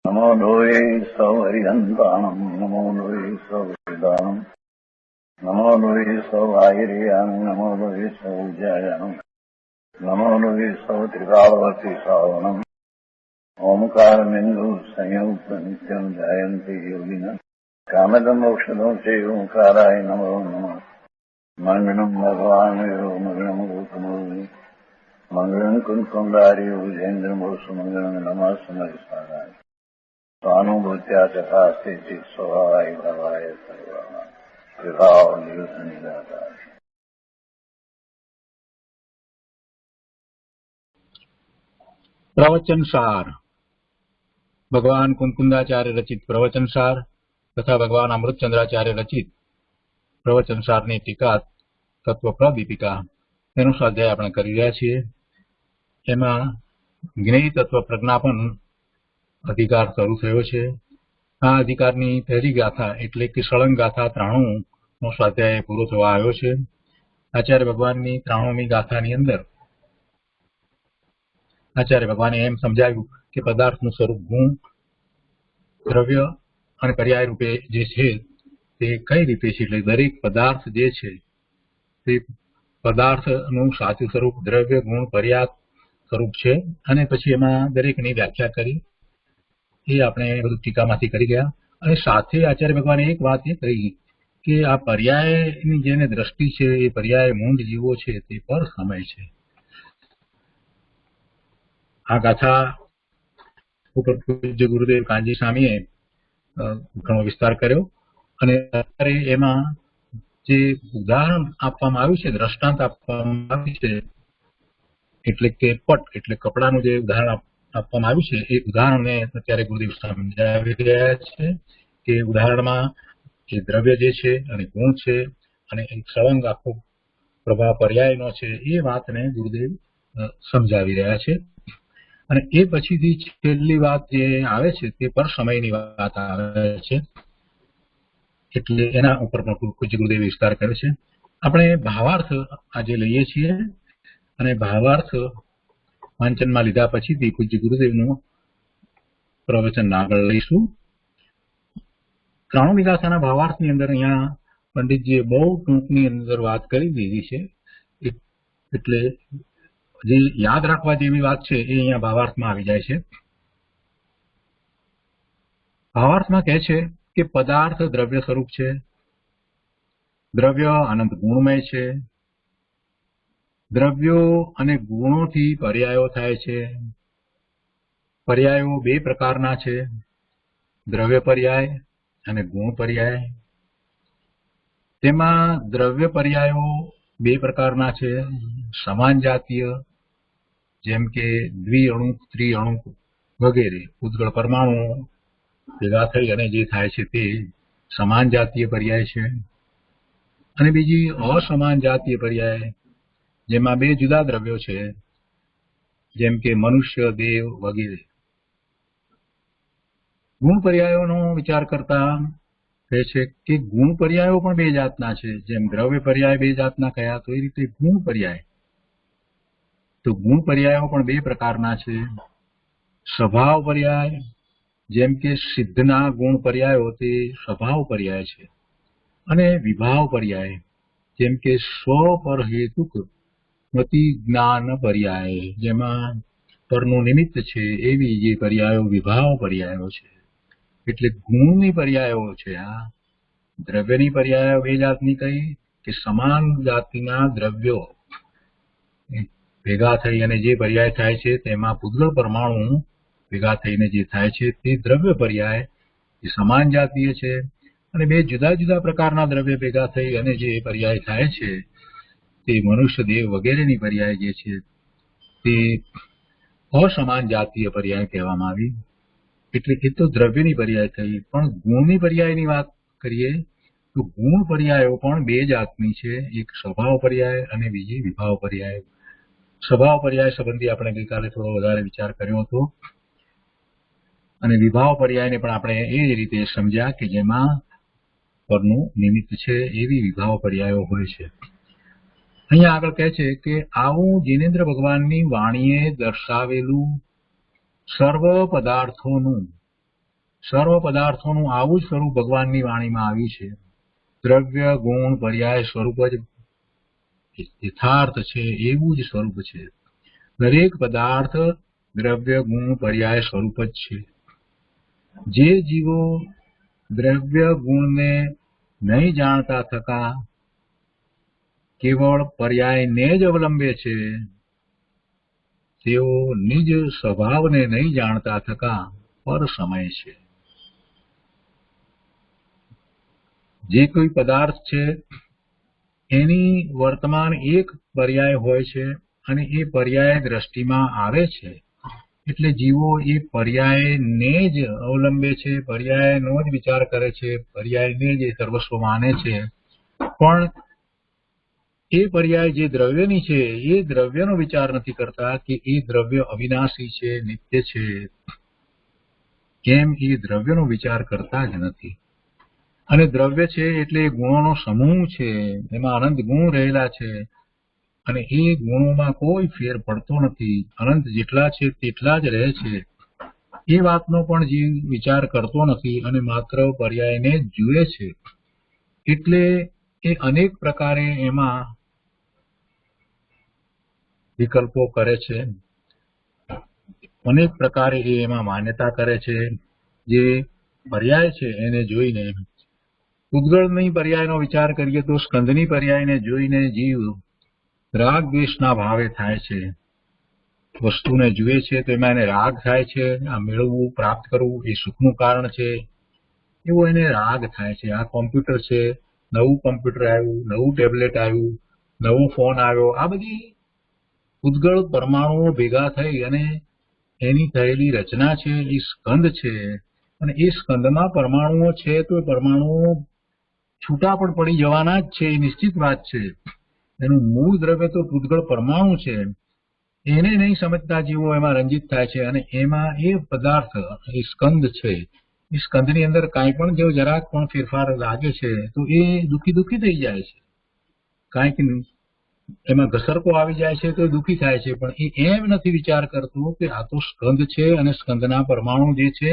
नमो लोये सौहरिहन्ताणम् नमो लोये सौहृदानम् नमो लोये सौभागिर्यानम् नमो लोये सौज्यायानम् नमो लोये सौत्रिकावती सावनम् ओंकारमिन्दु संयुक्त नित्यम् जायन्ति योगिनः कामदमोक्षदो चैव ओंकाराय नमो नमः मङ्गलम् भगवान् यो मङ्गलम् गौतमो मङ्गलम् कुन्कुण्डार्यो विजेन्द्रमो सुमङ्गलम् नमः समरिसाराय स्वानुभूत्या तथा स्थिति स्वभावाय भवाय सर्वाः विभाव निरुद्ध निराकार। प्रवचन सार भगवान कुंकुंदाचार्य रचित प्रवचन सार तथा भगवान अमृतचंद्राचार्य रचित प्रवचन सार ની ટીકા તત્વ પ્રદીપિકા એનું સ્વાધ્યાય આપણે કરી રહ્યા છીએ। એમાં જ્ઞેય તત્વ પ્રજ્ઞાપન અધિકાર શરૂ થયો છે। આ અધિકારની પહેલી ગાથા એટલે કે સળંગ ગાથા 93 નો સ્વાધ્યાય પૂરો થવા આવ્યો છે। આચાર્ય ભગવાનની 93મી ગાથાની અંદર આચાર્ય ભગવાને એમ સમજાવ્યું કે પદાર્થનું સ્વરૂપ ગુણ દ્રવ્ય અને પર્યાય રૂપે જે છે તે કઈ રીતે છે, એટલે દરેક પદાર્થ જે છે તે પદાર્થનું સાચું સ્વરૂપ દ્રવ્ય ગુણ પર્યાય સ્વરૂપ છે અને પછી એમાં દરેકની વ્યાખ્યા કરી એ આપણે બધું ટીકામાંથી કરી ગયા। અને સાથે આચાર્ય ભગવાને એક વાત એ કહી કે આ પર્યાયની જેને દ્રષ્ટિ છે એ પર્યાય મૂંડ જીવો છે તે પર સમય છે। આ ગાથા ઉપર પૂજ્ય ગુરુદેવ કાંજી સ્વામીએ ઘણો વિસ્તાર કર્યો અને અત્યારે એમાં જે ઉદાહરણ આપવામાં આવ્યું છે, દ્રષ્ટાંત આપવામાં આવ્યું છે, એટલે કે પટ એટલે કપડાનું જે ઉદાહરણ આપવામાં આવ્યું છે એ ઉદાહરણને અત્યારે ગુરુદેવ સમજાવી રહ્યા છે કે ઉદાહરણમાં જે દ્રવ્ય જે છે અને ગુણ છે અને એક સળંગ આખો પ્રભાવ પર્યાયનો છે એ વાતને ગુરુદેવ સમજાવી રહ્યા છે। અને એ પછીથી છેલ્લી વાત જે આવે છે તે પર સમયની વાત આવે છે, એટલે એના ઉપર પણ પૂજ્ય ગુરુદેવે વિસ્તાર કર્યો છે। આપણે ભાવાર્થ આજે લઈએ છીએ અને ભાવાર્થ વાંચનમાં લીધા પછીથી પૂજ્ય ગુરુદેવનું પ્રવચન આગળ લઈશું। 93મી ગાથાના ભાવાર્થની અંદર અહીંયા પંડિતજીએ બહુ ટૂંકની અંદર વાત કરી દીધી છે, એટલે જે યાદ રાખવા જેવી વાત છે એ અહીંયા ભાવાર્થમાં આવી જાય છે। ભાવાર્થમાં કહે છે કે પદાર્થ દ્રવ્ય સ્વરૂપ છે, દ્રવ્ય અનંત ગુણમય છે, દ્રવ્યો અને ગુણોથી પર્યાયો થાય છે। પર્યાયો બે પ્રકારના છે, દ્રવ્ય પર્યાય અને ગુણ પર્યાય। તેમાં દ્રવ્ય પર્યાયો બે પ્રકારના છે, સમાન જાતીય જેમ કે દ્વિઅણુક ત્રિઅણુક વગેરે ઉદ્ગળ પરમાણુ ભેગા થઈ અને જે થાય છે તે સમાન જાતીય પર્યાય છે। અને બીજી અસમાન જાતીય પર્યાય જેમાં બે જુદા દ્રવ્યો છે જેમ કે મનુષ્ય દેવ વગેરે। ગુણ પર્યાયોનો વિચાર કરતા કહે છે કે ગુણ પર્યાયો પણ બે જાતના છે, જેમ દ્રવ્ય પર્યાય બે જાતના કયા તો એ રીતે ગુણ પર્યાય, તો ગુણ પર્યાયો પણ બે પ્રકારના છે, સ્વભાવ પર્યાય જેમ કે સિદ્ધના ગુણ પર્યાયો તે સ્વભાવ પર્યાય છે, અને વિભાવ પર્યાય જેમ કે સ્વ પર હેતુક મતિ જ્ઞાન પર્યાય જેમાં પરનું નિમિત્ત છે એવી જે પર્યાયો વિભાવ પર્યાયો છે। એટલે ગુણની પર્યાયો છે, આ દ્રવ્યની પર્યાયો બે જાતની કઈ કે સમાન જાતિના દ્રવ્યો ભેગા થઈ અને જે પર્યાય થાય છે તેમાં પૂતગળ પરમાણુ ભેગા થઈને જે થાય છે તે દ્રવ્ય પર્યાય એ સમાન જાતીય છે। અને બે જુદા જુદા પ્રકારના દ્રવ્ય ભેગા થઈ અને જે પર્યાય થાય છે તે મનુષ્ય દેવ વગેરેની પર્યાય જે છે તે અસમાન જાતીય પર્યાય કહેવામાં આવી। એટલે એ તો દ્રવ્યની પર્યાય થઈ, પણ ગુણની પર્યાયની વાત કરીએ તો ગુણ પર્યાયો પણ બે જાતની છે, એક સ્વભાવ પર્યાય અને બીજી વિભાવ પર્યાય। સ્વભાવ પર્યાય સંબંધી આપણે ગઈકાલે થોડો વધારે વિચાર કર્યો હતો અને વિભાવ પર્યાયને પણ આપણે એ રીતે સમજ્યા કે જેમાં પરનું નિમિત્ત છે એવી વિભાવ પર્યાયો હોય છે। અહીંયા આગળ કહે છે કે આવું જીનેન્દ્ર ભગવાનની વાણીએ દર્શાવેલું સર્વ પદાર્થોનું સર્વ પદાર્થોનું આવું જ સ્વરૂપ ભગવાનની વાણીમાં આવ્યું છે. દ્રવ્ય ગુણ પર્યાય સ્વરૂપ જ યથાર્થ છે, એવું જ સ્વરૂપ છે. દરેક પદાર્થ દ્રવ્ય ગુણ પર્યાય સ્વરૂપ જ છે. જે જીવો દ્રવ્ય ગુણને નહીં જાણતા થકા કેવળ પર્યાયને જ અવલંબે છે, તેઓ નિજ સ્વભાવને નહીં જાણતા થકા પર સમય છે. જે કોઈ પદાર્થ છે એની વર્તમાન એક પર્યાય હોય છે અને એ પર્યાય દ્રષ્ટિમાં આવે છે, એટલે જીવો એ પર્યાયને જ અવલંબે છે, પર્યાયનો જ વિચાર કરે છે, પર્યાયને જ એ સર્વસ્વ માને છે. પણ એ પર્યાય જે દ્રવ્યની છે એ દ્રવ્યનો વિચાર નથી કરતા કે એ દ્રવ્ય અવિનાશી છે, નિત્ય છે. કેમ એ દ્રવ્યનો વિચાર કરતા જ નથી. અને દ્રવ્ય છે એટલે ગુણોનો સમૂહ છે, એમાં અનંત ગુણ રહેલા છે અને એ ગુણોમાં કોઈ ફેર પડતો નથી. અનંત જેટલા છે તેટલા જ રહે છે. એ વાતનો પણ જીવ વિચાર કરતો નથી અને માત્ર પર્યાયને જ જુએ છે. એટલે એ અનેક પ્રકારે એમાં વિકલ્પો કરે છે, અનેક પ્રકારે એ એમાં માન્યતા કરે છે. જે પર્યાય છે એને જોઈને ઉદ્ગળની પર્યાયનો વિચાર કરીએ તો સ્કંદની પર્યાયને જોઈને જીવ રાગ દ્વેષના ભાવે થાય છે. વસ્તુને જુએ છે તો એમાં એને રાગ થાય છે. આ મેળવવું પ્રાપ્ત કરવું એ સુખનું કારણ છે, એવો એને રાગ થાય છે. આ કોમ્પ્યુટર છે, નવું કોમ્પ્યુટર આવ્યું, નવું ટેબ્લેટ આવ્યું, નવો ફોન આવ્યો, આ બધી ઉદ્ગળ પરમાણુઓ ભેગા થઈ અને એની થયેલી રચના છે એ સ્કંદ છે. અને એ સ્કંદમાં પરમાણુઓ છે તો એ પરમાણુઓ છૂટા પણ પડી જવાના જ છે, એ નિશ્ચિત વાત છે. એનું મૂળ દ્રવ્ય તો ઉદ્ગળ પરમાણુ છે. એને નહીં સમજતા જીવો એમાં રંજિત થાય છે અને એમાં એ પદાર્થ એ સ્કંદ છે, એ સ્કંદની અંદર કાંઈ પણ જો જરાક પણ ફેરફાર લાગે છે તો એ દુઃખી થઈ જાય છે. કાંઈક એમાં ઘસરકો આવી જાય છે તો દુઃખી થાય છે. પણ એ એમ નથી વિચાર કરતો કે આ તો સ્કંદ છે અને સ્કંદના પરમાણુ જે છે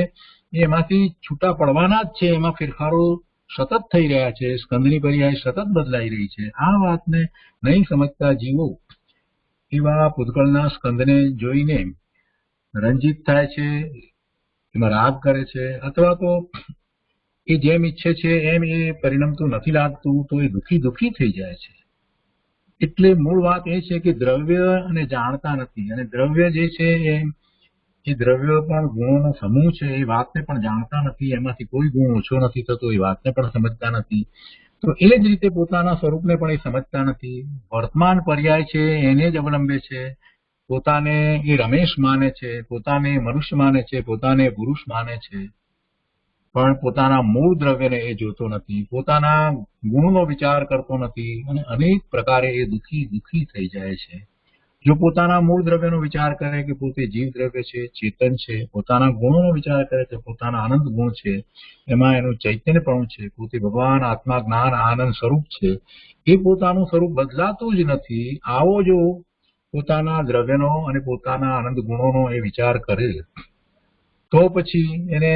એ એમાંથી છૂટા પડવાના જ છે, એમાં ફેરફારો સતત થઈ રહ્યા છે, સ્કંદની પર્યાય સતત બદલાઈ રહી છે. આ વાતને નહીં સમજતા જીવો એવા પૂતગળના સ્કંદને જોઈને રંજિત થાય છે, એમાં રાગ કરે છે, અથવા તો એ જેમ ઈચ્છે છે એમ એ પરિણમતું નથી લાગતું તો એ દુઃખી થઈ જાય છે. એટલે મૂળ વાત એ છે કે દ્રવ્ય અને જાણતા નથી, અને દ્રવ્ય જે છે એ દ્રવ્ય પણ ગુણોનો સમૂહ છે, એ વાતને પણ જાણતા નથી. એમાંથી કોઈ ગુણ ઓછો નથી થતો, એ વાતને પણ સમજતા નથી. તો એ જ રીતે પોતાના સ્વરૂપને પણ એ સમજતા નથી. વર્તમાન પર્યાય છે એને જ અવલંબે છે. પોતાને એ રમેશ માને છે, પોતાને મનુષ્ય માને છે, પોતાને પુરુષ માને છે, પણ પોતાના મૂળ દ્રવ્યને એ જોતો નથી, પોતાના ગુણનો વિચાર કરતો નથી અને અનેક પ્રકારે એ દુઃખી થઈ જાય છે. જો પોતાના મૂળ દ્રવ્યનો વિચાર કરે કે પોતે જીવ દ્રવ્ય છે, ચેતન છે, પોતાના ગુણોનો વિચાર કરે છે, પોતાના આનંદ ગુણ છે, એમાં એનું ચૈતન્યપણું છે, પોતે ભગવાન આત્મા જ્ઞાન આનંદ સ્વરૂપ છે, એ પોતાનું સ્વરૂપ બદલાતું જ નથી. આવો જો પોતાના દ્રવ્યનો અને પોતાના આનંદ ગુણોનો એ વિચાર કરે તો પછી એને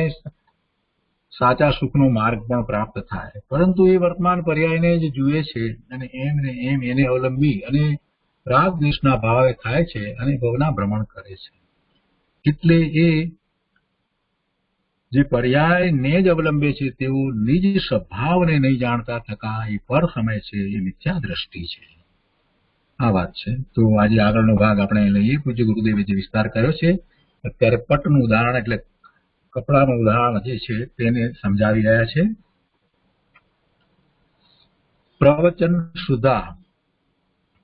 સાચા સુખનો માર્ગ પણ પ્રાપ્ત થાય. પરંતુ એ વર્તમાન પર્યાયને જ જુએ છે અને એમ ને એમ એને અવલંબી અને રાગ દ્વેષના ભાવે થાય છે અને ભવના ભ્રમણ કરે છે. એટલે એ જે પર્યાયને જ અવલંબે છે તેઓ નિજ સ્વભાવને નહીં જાણતા થકા એ પર સમય છે, એ મિથ્યા દ્રષ્ટિ છે. આ વાત છે. તો આજે આગળનો ભાગ આપણે લઈએ. પૂજ્ય ગુરુદેવે જે વિસ્તાર કર્યો છે અત્યારે પટનું ઉદાહરણ એટલે કપડાનું ઉદાહરણ જે છે તેને સમજાવી રહ્યા છે. પ્રવચન સુધા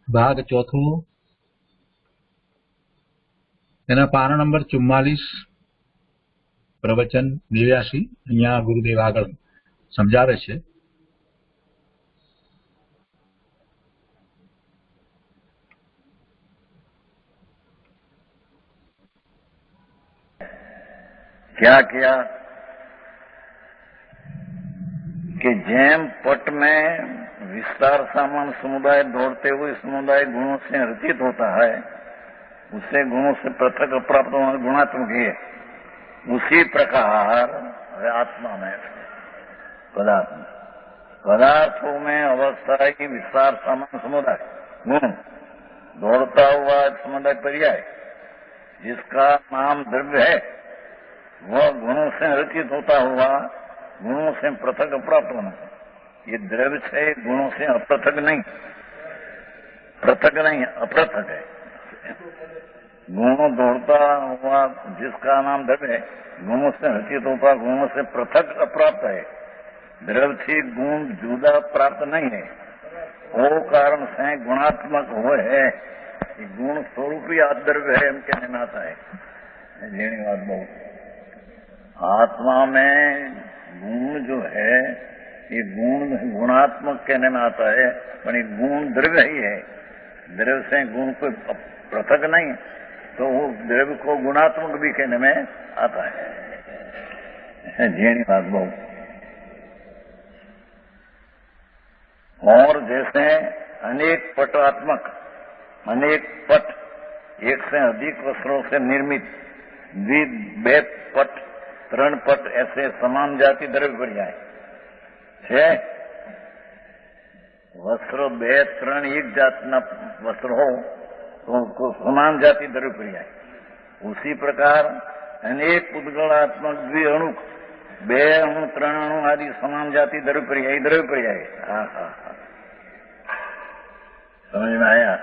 ભાગ ચોથો, એના પાના નંબર 44, પ્રવચન 82. અહીંયા ગુરુદેવ આગળ સમજાવે છે. क्या किया कि जेम पट में विस्तार सामान समुदाय दौड़ते हुए समुदाय गुणों से अर्जित होता है, उसे गुणों से पृथक प्राप्त होना गुणात्मक है, उसी प्रकार आत्मा में पदार्थ में, पदार्थों में अवस्थाई विस्तार सामान्य समुदाय गुण, दौड़ता हुआ समुदाय पर्याय, जिसका नाम द्रव्य है, वह गुणों से रचित होता हुआ गुणों से पृथक अप्राप्त होना। ये द्रव्य से गुणों से अपृथक नहीं, पृथक नहीं, अपृथक है। गुण दौड़ता हुआ जिसका नाम द्रव्य है, गुणों से रचित होता गुणों से पृथक अप्राप्त है। द्रव्य से गुण जुदा प्राप्त नहीं है, वो कारण से गुणात्मक हो है। गुण स्वरूपी द्रव्य है, हम कहने में आता है। जेनी बात बहुत आत्मा में गुण जो है, ये गुण गुणात्मक कहने में आता है, पर ये गुण द्रव्य ही है। द्रव्य से गुण कोई पृथक नहीं, तो वो द्रव्य को गुणात्मक भी कहने में आता है। जेनी बात बहुत। और जैसे अनेक पटात्मक, अनेक पट, एक से अधिक वस्त्रों से निर्मित, बे पट, त्रण पट, ऐसे समान जाति द्रव्य पर्याय છે। वस्त्र बे त्रण एक जातना वस्त्र हो तो समान जाति द्रव्य पर्याय। उसी प्रकार अनेक उद्गलात्मक द्विअणु, बे अणु, त्रण अणु आदि समान जाति द्रव्य पर्याय। हाँ हाँ हाँ, समझ में आया?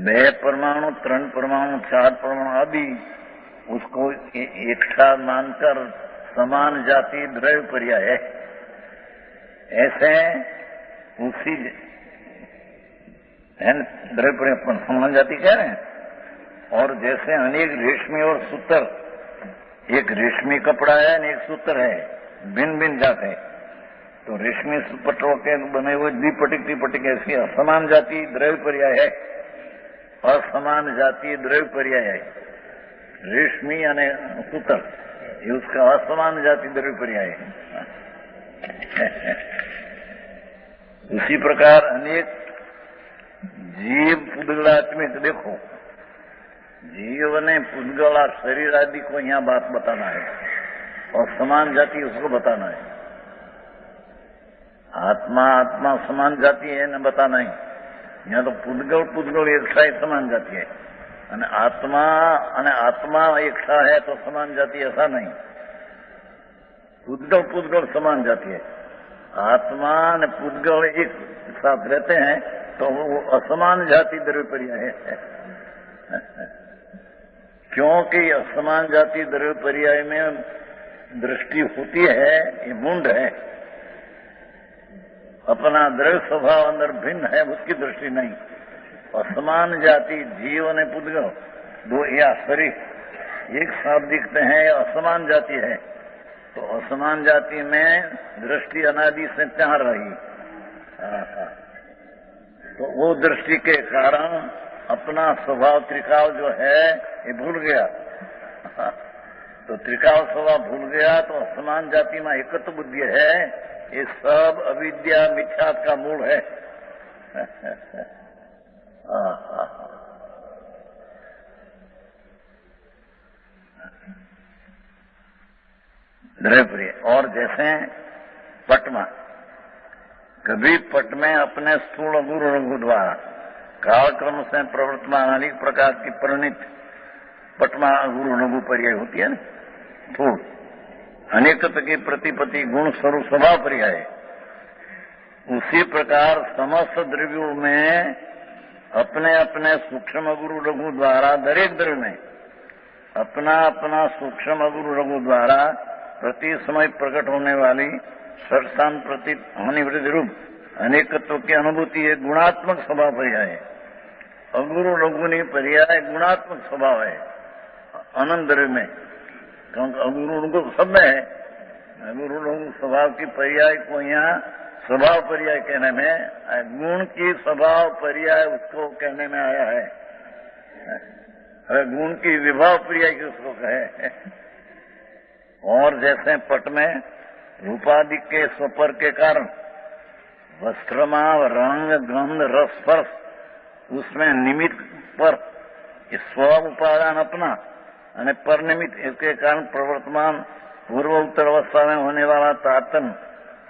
बे परमाणु, त्रण परमाणु, चार परमाणु आदि उसको एकठा मानकर समान जाति द्रव्य पर्याय है। ऐसे उसी है द्रव्य पर्याय समान जाति कह रहे हैं। और जैसे अनेक रेशमी और सूत्र, एक रेशमी कपड़ा है और एक सूत्र है, भिन्न भिन्न जात है, तो रेशमी पटों के बने हुए द्विपटिक त्रिपटिक ऐसी असमान जाति द्रव्य पर्याय है। असमान जाति द्रव्य पर्याय है रेशमी અને सूत्र, ये उसका असमान जाति द्रव्य पर्याय है। उसी प्रकार अनेक जीव पुद्गलात्मिक, देखो जीव ने पुद्गला शरीर आदि को यहाँ बात बताना है और समान जाति उसको बताना है। आत्मा आत्मा समान जाति है न बताना है। यहाँ तो पुद्गल एक सा समान जाति है, आत्मा एक सा है तो समान जाति, ऐसा नहीं। पुद्गल समान जाति है। आत्मा ने पुद्गल एक साथ रहते हैं तो वो असमान जाति द्रव्य पर्याय है। क्योंकि असमान जाति द्रव्य पर्याय में दृष्टि होती है, ये मुंड है, अपना द्रव्य स्वभाव अंदर भिन्न है, उसकी दृष्टि नहीं। असमान जाति जीव ने पुद्गल दो या शरीर एक साथ दिखते हैं, असमान जाति है, तो असमान जाति में दृष्टि अनादि से त्यार रही। तो वो दृष्टि के कारण अपना स्वभाव त्रिकाल जो है ये भूल गया। तो त्रिकाल स्वभाव भूल गया तो असमान जाति में एकत्व बुद्धि है। ये सब अविद्या मिथ्यात्व का मूल है। द्रव्य। और जैसे पटमा, कभी पट में अपने स्थूल गुरु रघु द्वारा कालक्रम से प्रवर्तमान अनेक प्रकार की परिणित पटमा गुरु लघु पर्याय होती है ना, स्थूल अनेकत्व की प्रतिपत्ति गुण स्वरूप स्वभाव पर्याय। उसी प्रकार समस्त द्रव्यों में अपने अपने सूक्ष्म गुरु लघु द्वारा दरेक द्रव्य में अपना अपना सूक्ष्म गुरु लघु द्वारा प्रति समय प्रकट होने वाली सर्वस्थान प्रति हानिवृद्धि रूप अनेकत्व की अनुभूति एक गुणात्मक स्वभाव पर्याय है। अगुरु लघुनी पर्याय गुणात्मक स्वभाव है अनंत द्रव्य में, क्योंकि अगुरु लघु सब में है। अगुरु लघु स्वभाव की पर्याय को यहाँ स्वभाव पर्याय कहने में, गुण की स्वभाव पर्याय उसको कहने में आया है। गुण की विभाव पर्याय की उसको कहे। और जैसे पट में रूपादि के स्वपर के कारण वस्त्रमा रंग गंध रस स्पर्श उसमें निमित्त पर स्व उपादान अपना और पर निमित्त इसके कारण प्रवर्तमान पूर्व उत्तर अवस्था में होने वाला तारतम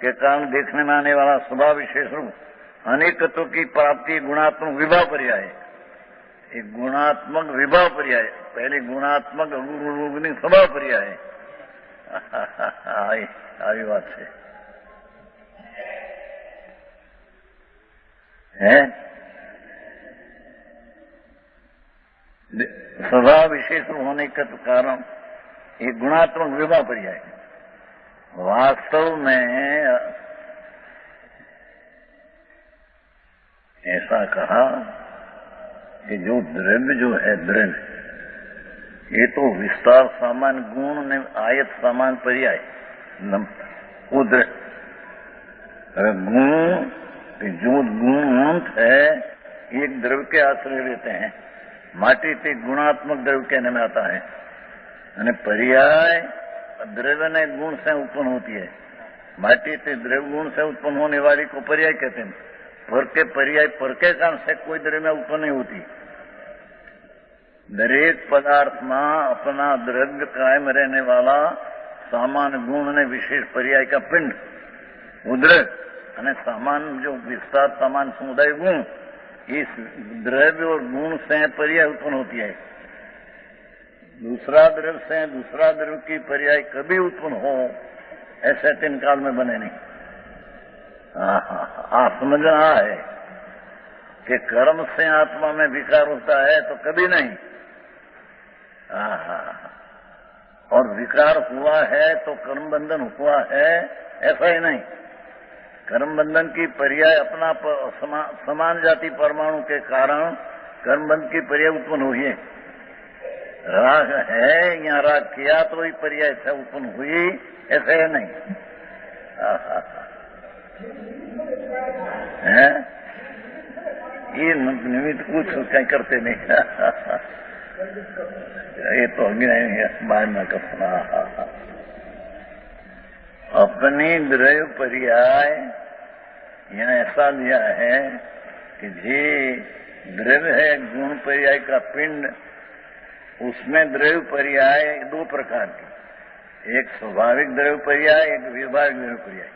के कारण देखने में आने वाला स्वभाव विशेष रूप अनेकत्व की प्राप्ति गुणात्मक विभाव पर्याय है। एक गुणात्मक विभाव पर्याय, पहले गुणात्मक अगुण स्वभाव पर्याय है। આવી વાત है स्वभाव विशेष होने का तो कारण एक गुणात्मक विभाव पर्याय। वास्तव में ऐसा कहा कि जो द्रव्य जो है द्रव्य, ये तो विस्तार सामान गुण ने आयत सामान पर्याय वो गुण जो गुण है एक द्रव्य के आश्रय लेते हैं। माटी ते गुणात्मक द्रव्य कहने में आता है અને पर्याय द्रव्य ने गुण से उत्पन्न होती है। माटी से द्रव्य गुण से उत्पन्न होने वाली को पर्याय कहते हैं। पर के पर्याय पर के कारण से कोई द्रव्य में उत्पन्न नहीं होती। दरेक पदार्थ में अपना द्रव्य कायम रहने वाला सामान्य गुण ने विशेष पर्याय का पिंड उद्रव्य અને सामान्य जो विस्तार सामान्य समुदाय गुण, इस द्रव्य और गुण से पर्याय उत्पन्न होती है। दूसरा द्रव्य से दूसरा द्रव्य की पर्याय कभी उत्पन्न हो ऐसे तीन काल में बने नहीं। समझना है कि कर्म से आत्मा में विकार होता है तो कभी नहीं। और विकार हुआ है तो कर्म बंधन हुआ है ऐसा ही नहीं। कर्म बंधन की पर्याय अपना समान जाति परमाणु के कारण कर्म बंधन की पर्याय उत्पन्न हुई है। राग है या राग किया तो वही पर्याय से उत्पन्न हुई ऐसे है नहीं। है ये निमित्त कुछ कहीं करते नहीं। ये तो बाद में करना। अपनी द्रव्य पर्याय यहाँ ऐसा लिया है कि जे द्रव्य है गुण पर्याय का पिंड, उसमें द्रव्य पर्याय दो प्रकार की, एक स्वाभाविक द्रव्य पर्याय, एक विभाविक द्रव्य पर्याय।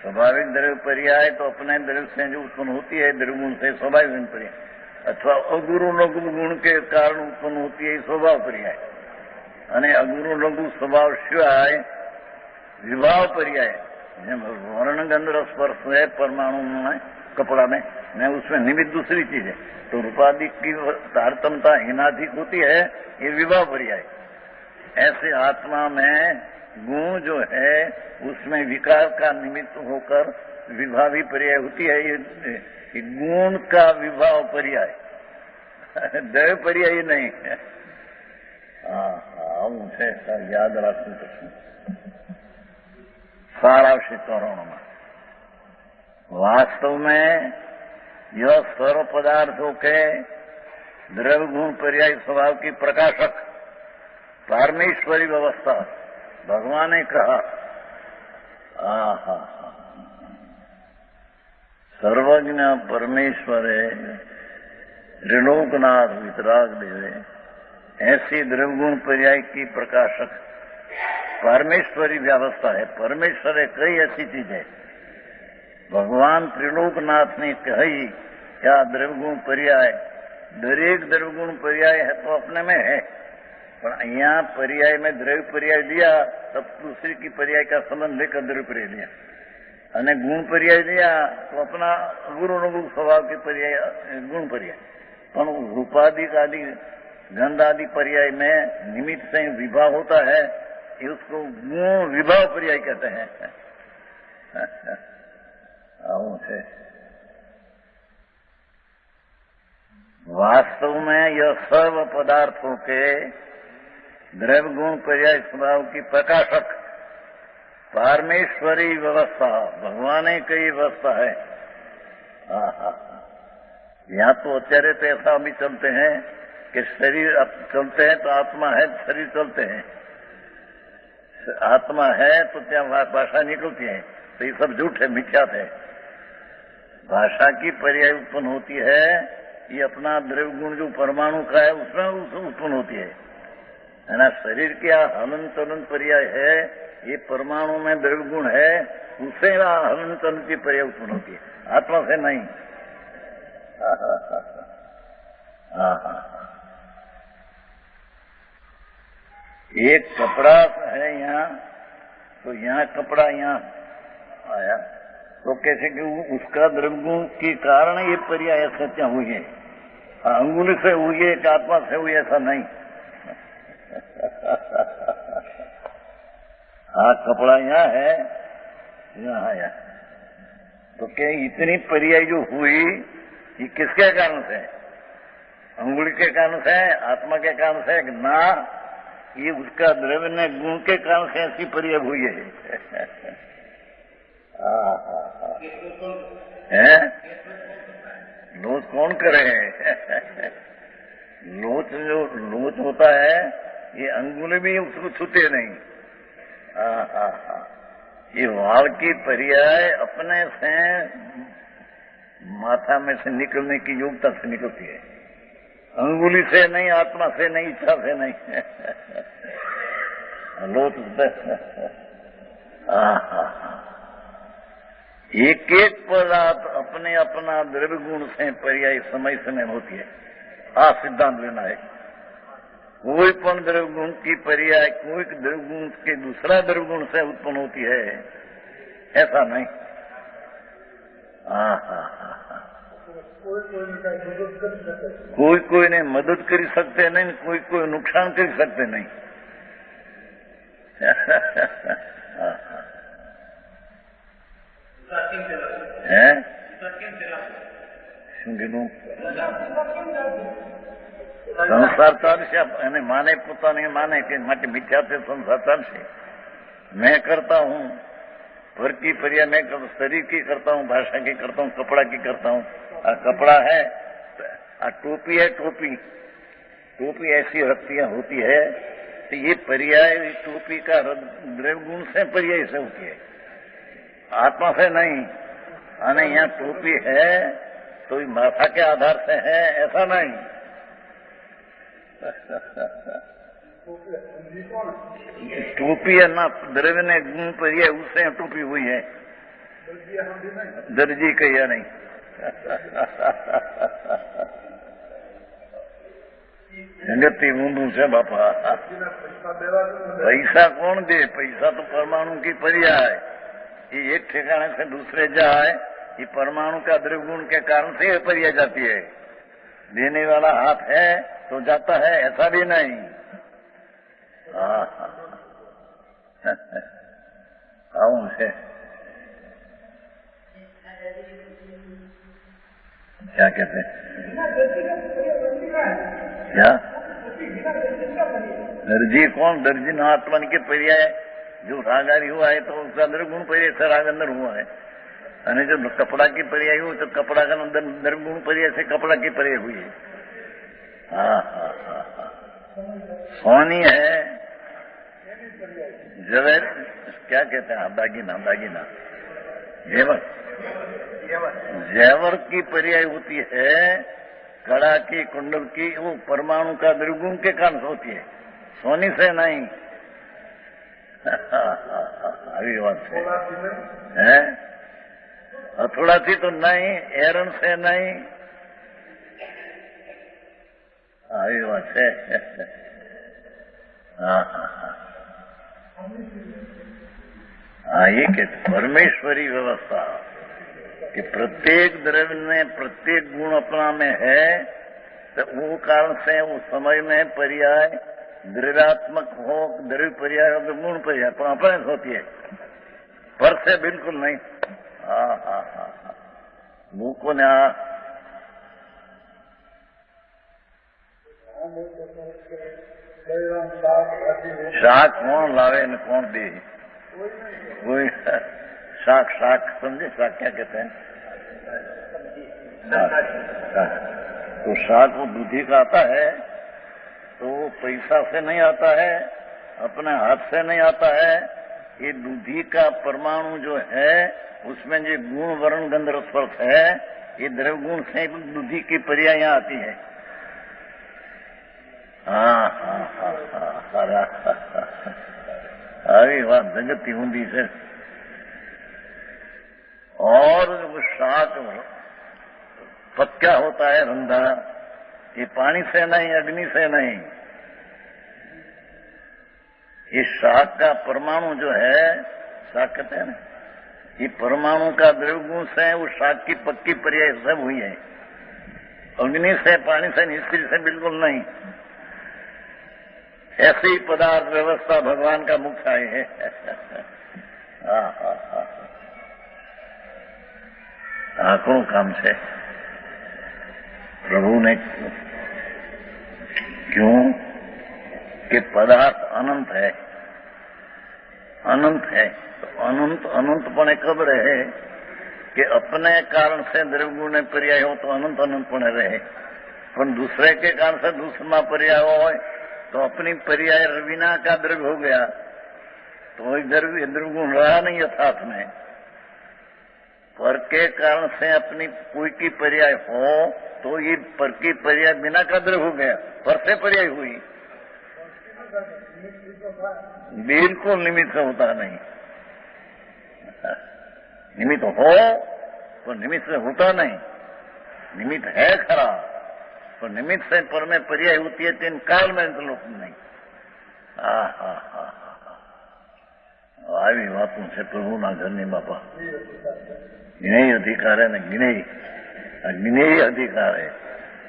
स्वाभाविक द्रव्य पर्याय तो अपने द्रव्य से जो उत्पन्न होती है द्रव्य गुण से स्वाभाविक पर्याय, अथवा अगुरु लघु गुण के कारण उत्पन्न होती है स्वभाव पर्याय। અને અગુરુ લઘુ સ્વભાવ સિવાય વિભાવ पर्याय, वर्ण गंध रस स्पर्श है परमाणु में कपड़ा में, उसमें निमित्त दूसरी चीज है तो रूपादि की तारतम्यता हिनाधिक होती है, ये विभाव पर्याय। ऐसे आत्मा में गुण जो है उसमें विकार का निमित्त होकर विभावी पर्याय होती है। ये गुण का विभाव पर्याय, द्रव्य पर्याय नहीं है। मुझे याद रखना प्रश्न सारा विषय में। वास्तव में यह सर्व पदार्थों के द्रव्य गुण पर्याय स्वभाव की प्रकाशक परमेश्वरी व्यवस्था भगवान ने कहा। सर्वज्ञ परमेश्वरे त्रिलोकनाथ वितराग देवे, ऐसी द्रव्य गुण पर्याय की प्रकाशक परमेश्वरी व्यवस्था है। परमेश्वर है कई ऐसी चीज है। भगवान त्रिलोकनाथ ने कही क्या द्रव्य गुण पर्याय, दरेक द्रव्य गुण पर्याय है तो अपने में है, पर यहाँ पर्याय में द्रव्य पर्याय दिया तब दूसरी की पर्याय का संबंध लेकर द्रव्य पर्याय दिया, અને गुण पर्याय दिया तो अपना गुरु अनुगुण स्वभाव के पर्याय गुण पर्याय। पर रूपाधिक आदि गंध आदि पर्याय में निमित्त से विभाव होता है, उसको गुण विभाव पर्याय कहते हैं। वास्तव में यह सर्व पदार्थों के द्रव्य गुण पर्याय स्वभाव की प्रकाशक परमेश्वरी व्यवस्था भगवान की व्यवस्था है। यहाँ तो अत्यारे तो ऐसा भी चलते हैं कि शरीर चलते हैं तो आत्मा है, शरीर चलते हैं। आत्मा है तो त्या भाषा निकलती है, तो ये सब झूठ है, मिथ्यात है। भाषा की पर्याय उत्पन्न होती है, ये अपना द्रव्य गुण जो परमाणु का है उसमें उत्पन्न होती है ना। शरीर क्या हलन चलन पर्याय है, ये परमाणु में द्रव्य गुण है, उससे हलन चलन की पर्याय उत्पन्न होती है, आत्मा से नहीं। एक कपड़ा है यहाँ, तो यहाँ कपड़ा यहाँ आया, तो कैसे कि उसका द्रव्य गुण के कारण ये पर्याय सत्या हुई है। अंगुली से हुई है कि आत्मा से हुई, ऐसा नहीं। हाँ, कपड़ा यहाँ है, यहाँ आया, तो क्या इतनी पर्याय जो हुई ये किसके कारण से? अंगुली के कारण से, आत्मा के कारण से ना, ये उसका द्रव्य ने गुण के कारण से ऐसी पर्याय हुई है। लोच कौन करे? लोच जो लोच होता है, ये अंगुली भी उसको छूते नहीं। ये वाल की पर्याय अपने से माथा में से निकलने की योग्यता से निकलती है, अंगुली से नहीं, आत्मा से नहीं, इच्छा से नहीं। लोच एक एक पदार्थ अपने अपना द्रव्य गुण से पर्याय समय समय होती है। सिद्धांत लेना है, कोई पण द्रव्य गुण की पर्याय कोई द्रव्य गुण के दूसरा द्रव्य गुण से उत्पन्न होती है, ऐसा नहीं। कोई कोई ने मदद कर सकते नहीं, कोई कोई नुकसान कर सकते नहीं। સંસાર ચાલશે અને માને પોતાને માને કે માટે મિથ્યા છે, સંસાર ચાલશે। मैं करता हूँ पर की पर्याय, मैं शरीर की करता हूँ, भाषा की करता हूँ, कपड़ा की करता हूँ। कपड़ा है, टोपी है, टोपी ऐसी रत्तियां होती है, तो ये पर्याय टोपी का द्रव्य गुण से पर्याय से होती है, आत्मा से नहीं। अने यहाँ टोपी है तो माथा के आधार से है, ऐसा नहीं। टोपी है ना, द्रव्य ने गुण पर्याय उससे टोपी हुई है, दर्जी कहिया नहीं। जगती ऊंधू से बापा, पैसा कौन दे? पैसा तो परमाणु की पर्याय, ये एक ठिकाने से दूसरे जाए, ये परमाणु का द्रव्य गुण के कारण से ये पर्याय जाती है। देने वाला हाथ है तो जाता है, ऐसा भी नहीं। आऊं से क्या कहते हैं, क्या दर्जी कौन? दर्जी न आत्मा के पर्याय जो रागारी हुआ है तो उसका द्रव्य गुण पर्याय से राग अंदर हुआ है, और जो कपड़ा की पर्याय हुई तो कपड़ा का अंदर द्रव्य गुण पर्याय से कपड़ा की पर्याय हुई है। सोनी है, जवेर क्या कहते हैं, दागिना, जेवर की पर्याय होती है, कड़ा की, कुंडल की, वो परमाणु का द्रव्य गुण के कारण होती है, सोनी से नहीं। अभी बात है, हथौड़ा थी तो नहीं, एरन से नहीं। अभी बात है। ये कहते परमेश्वरी व्यवस्था कि प्रत्येक द्रव्य में प्रत्येक गुण अपना में है, तो वो कारण से उस समय में पर्याय द्रव्यात्मक हो, द्रव्य पर्याय हो तो गुण पर्याय पर अपने होती है, पर से बिल्कुल नहीं। मूको ने શાક કોણ લાવે ને કોણ દે? कोई शाक, समझे शाक क्या कहते हैं? तो शाक वो दूधी का आता है, तो वो पैसा से नहीं आता है, अपने हाथ से नहीं आता है। ये दूधी का परमाणु जो है उसमें जो गुण वर्ण गंध रस स्पर्श है, ये द्रव्य गुण से दूधी की पर्याय यहाँ आती है। આવી વાત જગતથી ઊંધી છે। और वो शाक पक्का होता है रंधा, ये पानी से नहीं, अग्नि से नहीं। ये शाक का परमाणु जो है, शाक कहते हैं ना, ये परमाणु का द्रव्य से वो शाक की पक्की पर्याय सब हुई है। अग्नि से, पानी से, स्त्री से बिल्कुल नहीं। ऐसी पदार्थ व्यवस्था भगवान का मुख्य है। आंकड़ों काम से प्रभु ने क्यों कि पदार्थ अनंत है, अनंत है। तो अनंत अनंतपणे कब रहे कि अपने कारण से द्रव्य गुण पर्याय हो तो अनंत अनंतपणे रहे, पर दूसरे के कारण से दूसरा पर्याय हो तो अपनी पर्याय विना का द्रव्य हो गया, तो द्रव्य गुण रहा नहीं यथार्थ में। पर के कारण से अपनी कोई की पर्याय हो तो ये पर की पर्याय बिना का द्रव्य हो गया, पर से पर्याय हुई। बिल्कुल निमित्त होता नहीं। निमित्त हो तो निमित्त से होता नहीं। निमित्त है खरा, तो निमित्त से पर में पर्याय होती है, तीन काल में लोक नहीं। આવી વાતો છે પ્રભુના ઘરની બાપા। જ્ઞેય अधिकार है न ज्ञेय, अज्ञेय अधिकार है।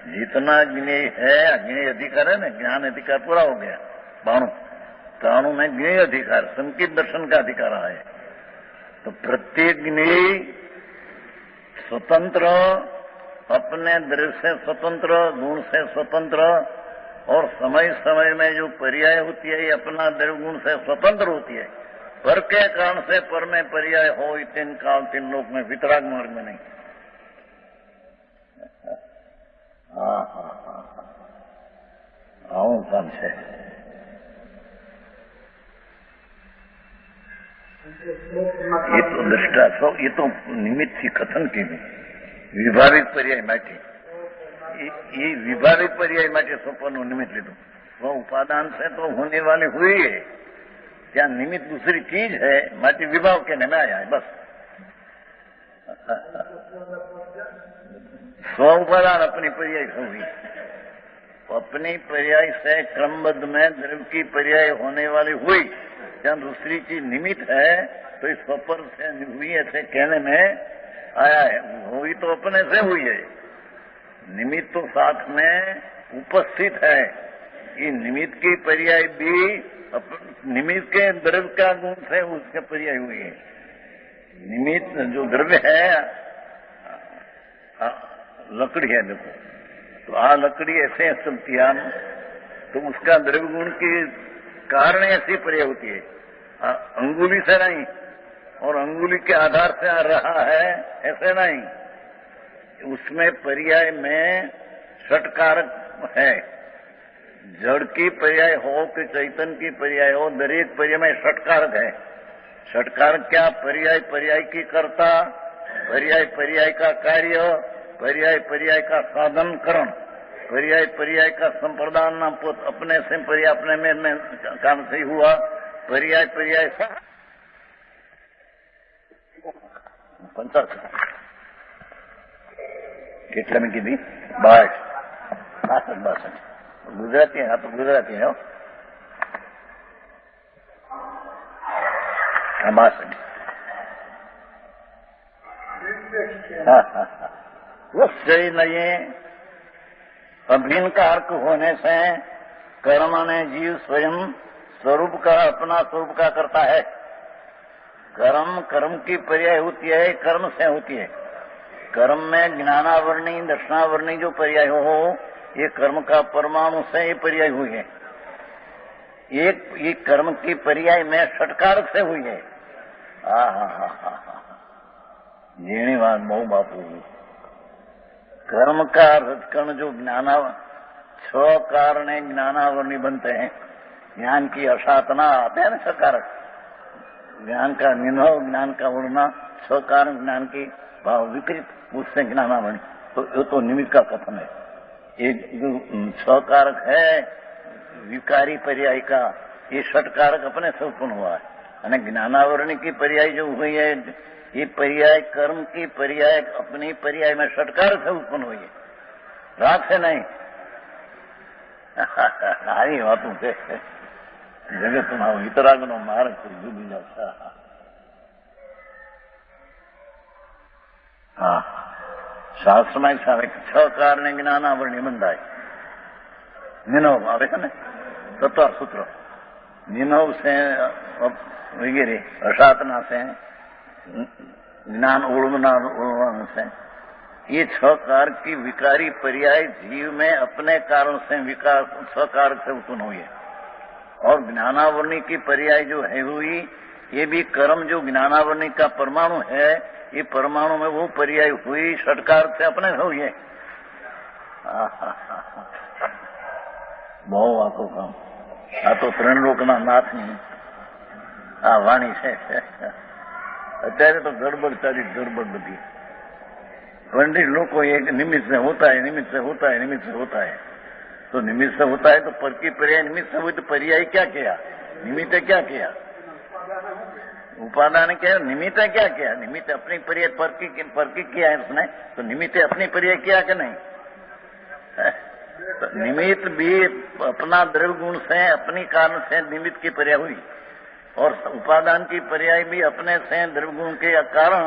जितना ज्ञेय है अज्ञेय अधिकार है न, ज्ञान अधिकार पूरा हो गया। 92 में ज्ञेय अधिकार, संकेत दर्शन का अधिकार है। तो प्रत्येक ज्ञेय स्वतंत्र, अपने द्रव्य से स्वतंत्र, गुण से स्वतंत्र, और समय समय में जो पर्याय होती है ये अपना द्रव्य गुण से स्वतंत्र होती है। पर के कारण से पर में पर्याय हो, तीन काल तीन लोक में, वितराग मार्ग में नहीं। આવું કામ છે। ये तो दृष्टा सौ, ये तो निमित्त थी कथन की भी विभाविक पर्याय माटे, ये विभाविक पर्याय माटे स्वप्न निमित्त लीधु। वो उपादान से तो होने वाली हुई है, क्या निमित्त दूसरी चीज है, माटी विभाव के में आया है बस। स्व उपादान अपनी पर्याय हुई, अपनी पर्याय से क्रमबद्ध में द्रव्य की पर्याय होने वाली हुई, क्या दूसरी चीज निमित्त है, तो इस स्वपर से हुई ऐसे कहने में आया है। हुई तो अपने से हुई है, निमित्त तो साथ में उपस्थित है। ये निमित्त की पर्याय भी निमित्त के द्रव्य का गुण से उसके पर्याय हुई है। निमित्त जो द्रव्य है लकड़ी है, देखो तो लकड़ी ऐसे चलती है, तो उसका द्रव्य गुण के कारण ऐसी पर्याय होती है। अंगुली से नहीं, और अंगुली के आधार से आ रहा है ऐसे नहीं। उसमें पर्याय में षटकारक है। जड़ की पर्याय हो कि चैतन्य की पर्याय हो, दरेक पर्याय में षटकारक है। षटकारक क्या? पर्याय पर्याय की कर्ता, पर्याय पर्याय का कार्य, पर्याय पर्याय का साधन करण, पर्याय पर्याय का संप्रदान नाम पुत, अपने से पर्याय अपने में काम से हुआ, पर्याय पर्याय सा 50 કેટલા મેં કીધી? 62 ગુજરાતી, હા તો ગુજરાતી હો, હા 62। निश्चय नहीं, अभिन्न का अर्थ होने से कर्म ने जीव स्वयं स्वरूप का, अपना स्वरूप का करता है। कर्म कर्म की पर्याय होती है, कर्म से होती है। कर्म में ज्ञानावरणी दर्शनावरणी जो पर्याय हो, ये कर्म का परमाणु से ये पर्याय हुई है। एक ये कर्म की पर्याय में षटकारक से हुई है। जीणी बात बहु बापू। कर्म का रजकण जो छह कारण ज्ञानावरणी बनते हैं। ज्ञान की असाधना आते हैं ना सकारक, ज्ञान का निभव, ज्ञान का उड़ना, छह कारण ज्ञान की भाव विपरीत, उससे ज्ञानावरणी। तो ये तो निमित्त का कथन है। एक जो छह कारक है विकारी पर्याय का, ये षट कारक अपने से उत्पन्न हुआ है। અને જ્ઞાનાવરણી की पर्याय जो हुई है ये पर्याय कर्म की पर्याय अपनी पर्याय में षटकार से उत्पन्न हुई है, राग से नहीं। आई बातों से जगत में वितराग नो मार्ग जुदी जाता। हाँ, शास्त्र में सारे 6 कारण ज्ञानावरणी બંધાય। નિનવ આવે છે ને 17 सूत्र, निनव से वगैरह असातना से ज्ञान उड़वन से, ये 6 कार की विकारी पर्याय जीव में अपने कारण से विकार 6 कारक से उत्पन्न हुई है। और ज्ञानावरणी की पर्याय जो है हुई, ये भी कर्म जो ज्ञानावरणी का परमाणु है, ये परमाणु में वो पर्याय हुई षटकार से अपने हुई है। बहु आखो काम आ तो 3 લોકના નાથની આ વાણી છે। અત્યારે तो गड़बड़ चाली गड़बड़ बदी। पंडित लोग को एक निमित्त से होता है, निमित्त से होता है, निमित्त से होता है। तो निमित्त से होता है तो पर की पर्याय निमित्त से हुई, तो पर्याय क्या किया, निमित्त क्या किया, उपादान क्या, निमित्त क्या किया, निमित्त अपनी पर्याय पर की किया है उसने, तो निमित्त अपनी पर्याय किया कि नहीं। तो निमित्त भी अपना द्रव्य गुण से अपनी कारण से निमित्त की पर्याय हुई, और उपादान की पर्याय भी अपने से द्रव्य गुण के कारण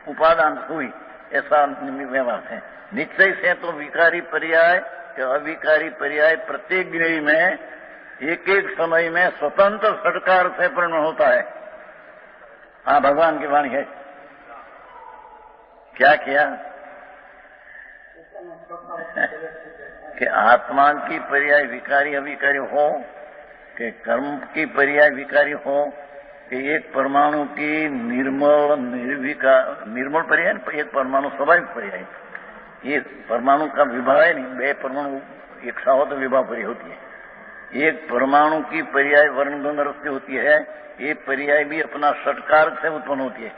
उपादान हुई, ऐसा व्यवहार है। निश्चय से तो विकारी पर्याय के अविकारी पर्याय प्रत्येक ज्ञेय में एक एक समय में स्वतंत्र षटकार से परिणत होता है। हाँ, भगवान की वाणी है। क्या किया कि आत्मा की पर्याय विकारी अविकारी हो, कि कर्म की पर्याय विकारी हो, कि एक परमाणु की निर्मल निर्मल पर्याय, एक परमाणु स्वाभाविक पर्याय। ये परमाणु का विभाग है नहीं, 2 परमाणु एक साथ हो तो विभाग पर्याय होती है। एक परमाणु की पर्याय वर्ण गंध रस की होती है, ये पर्याय भी अपना षटकार से उत्पन्न होती है।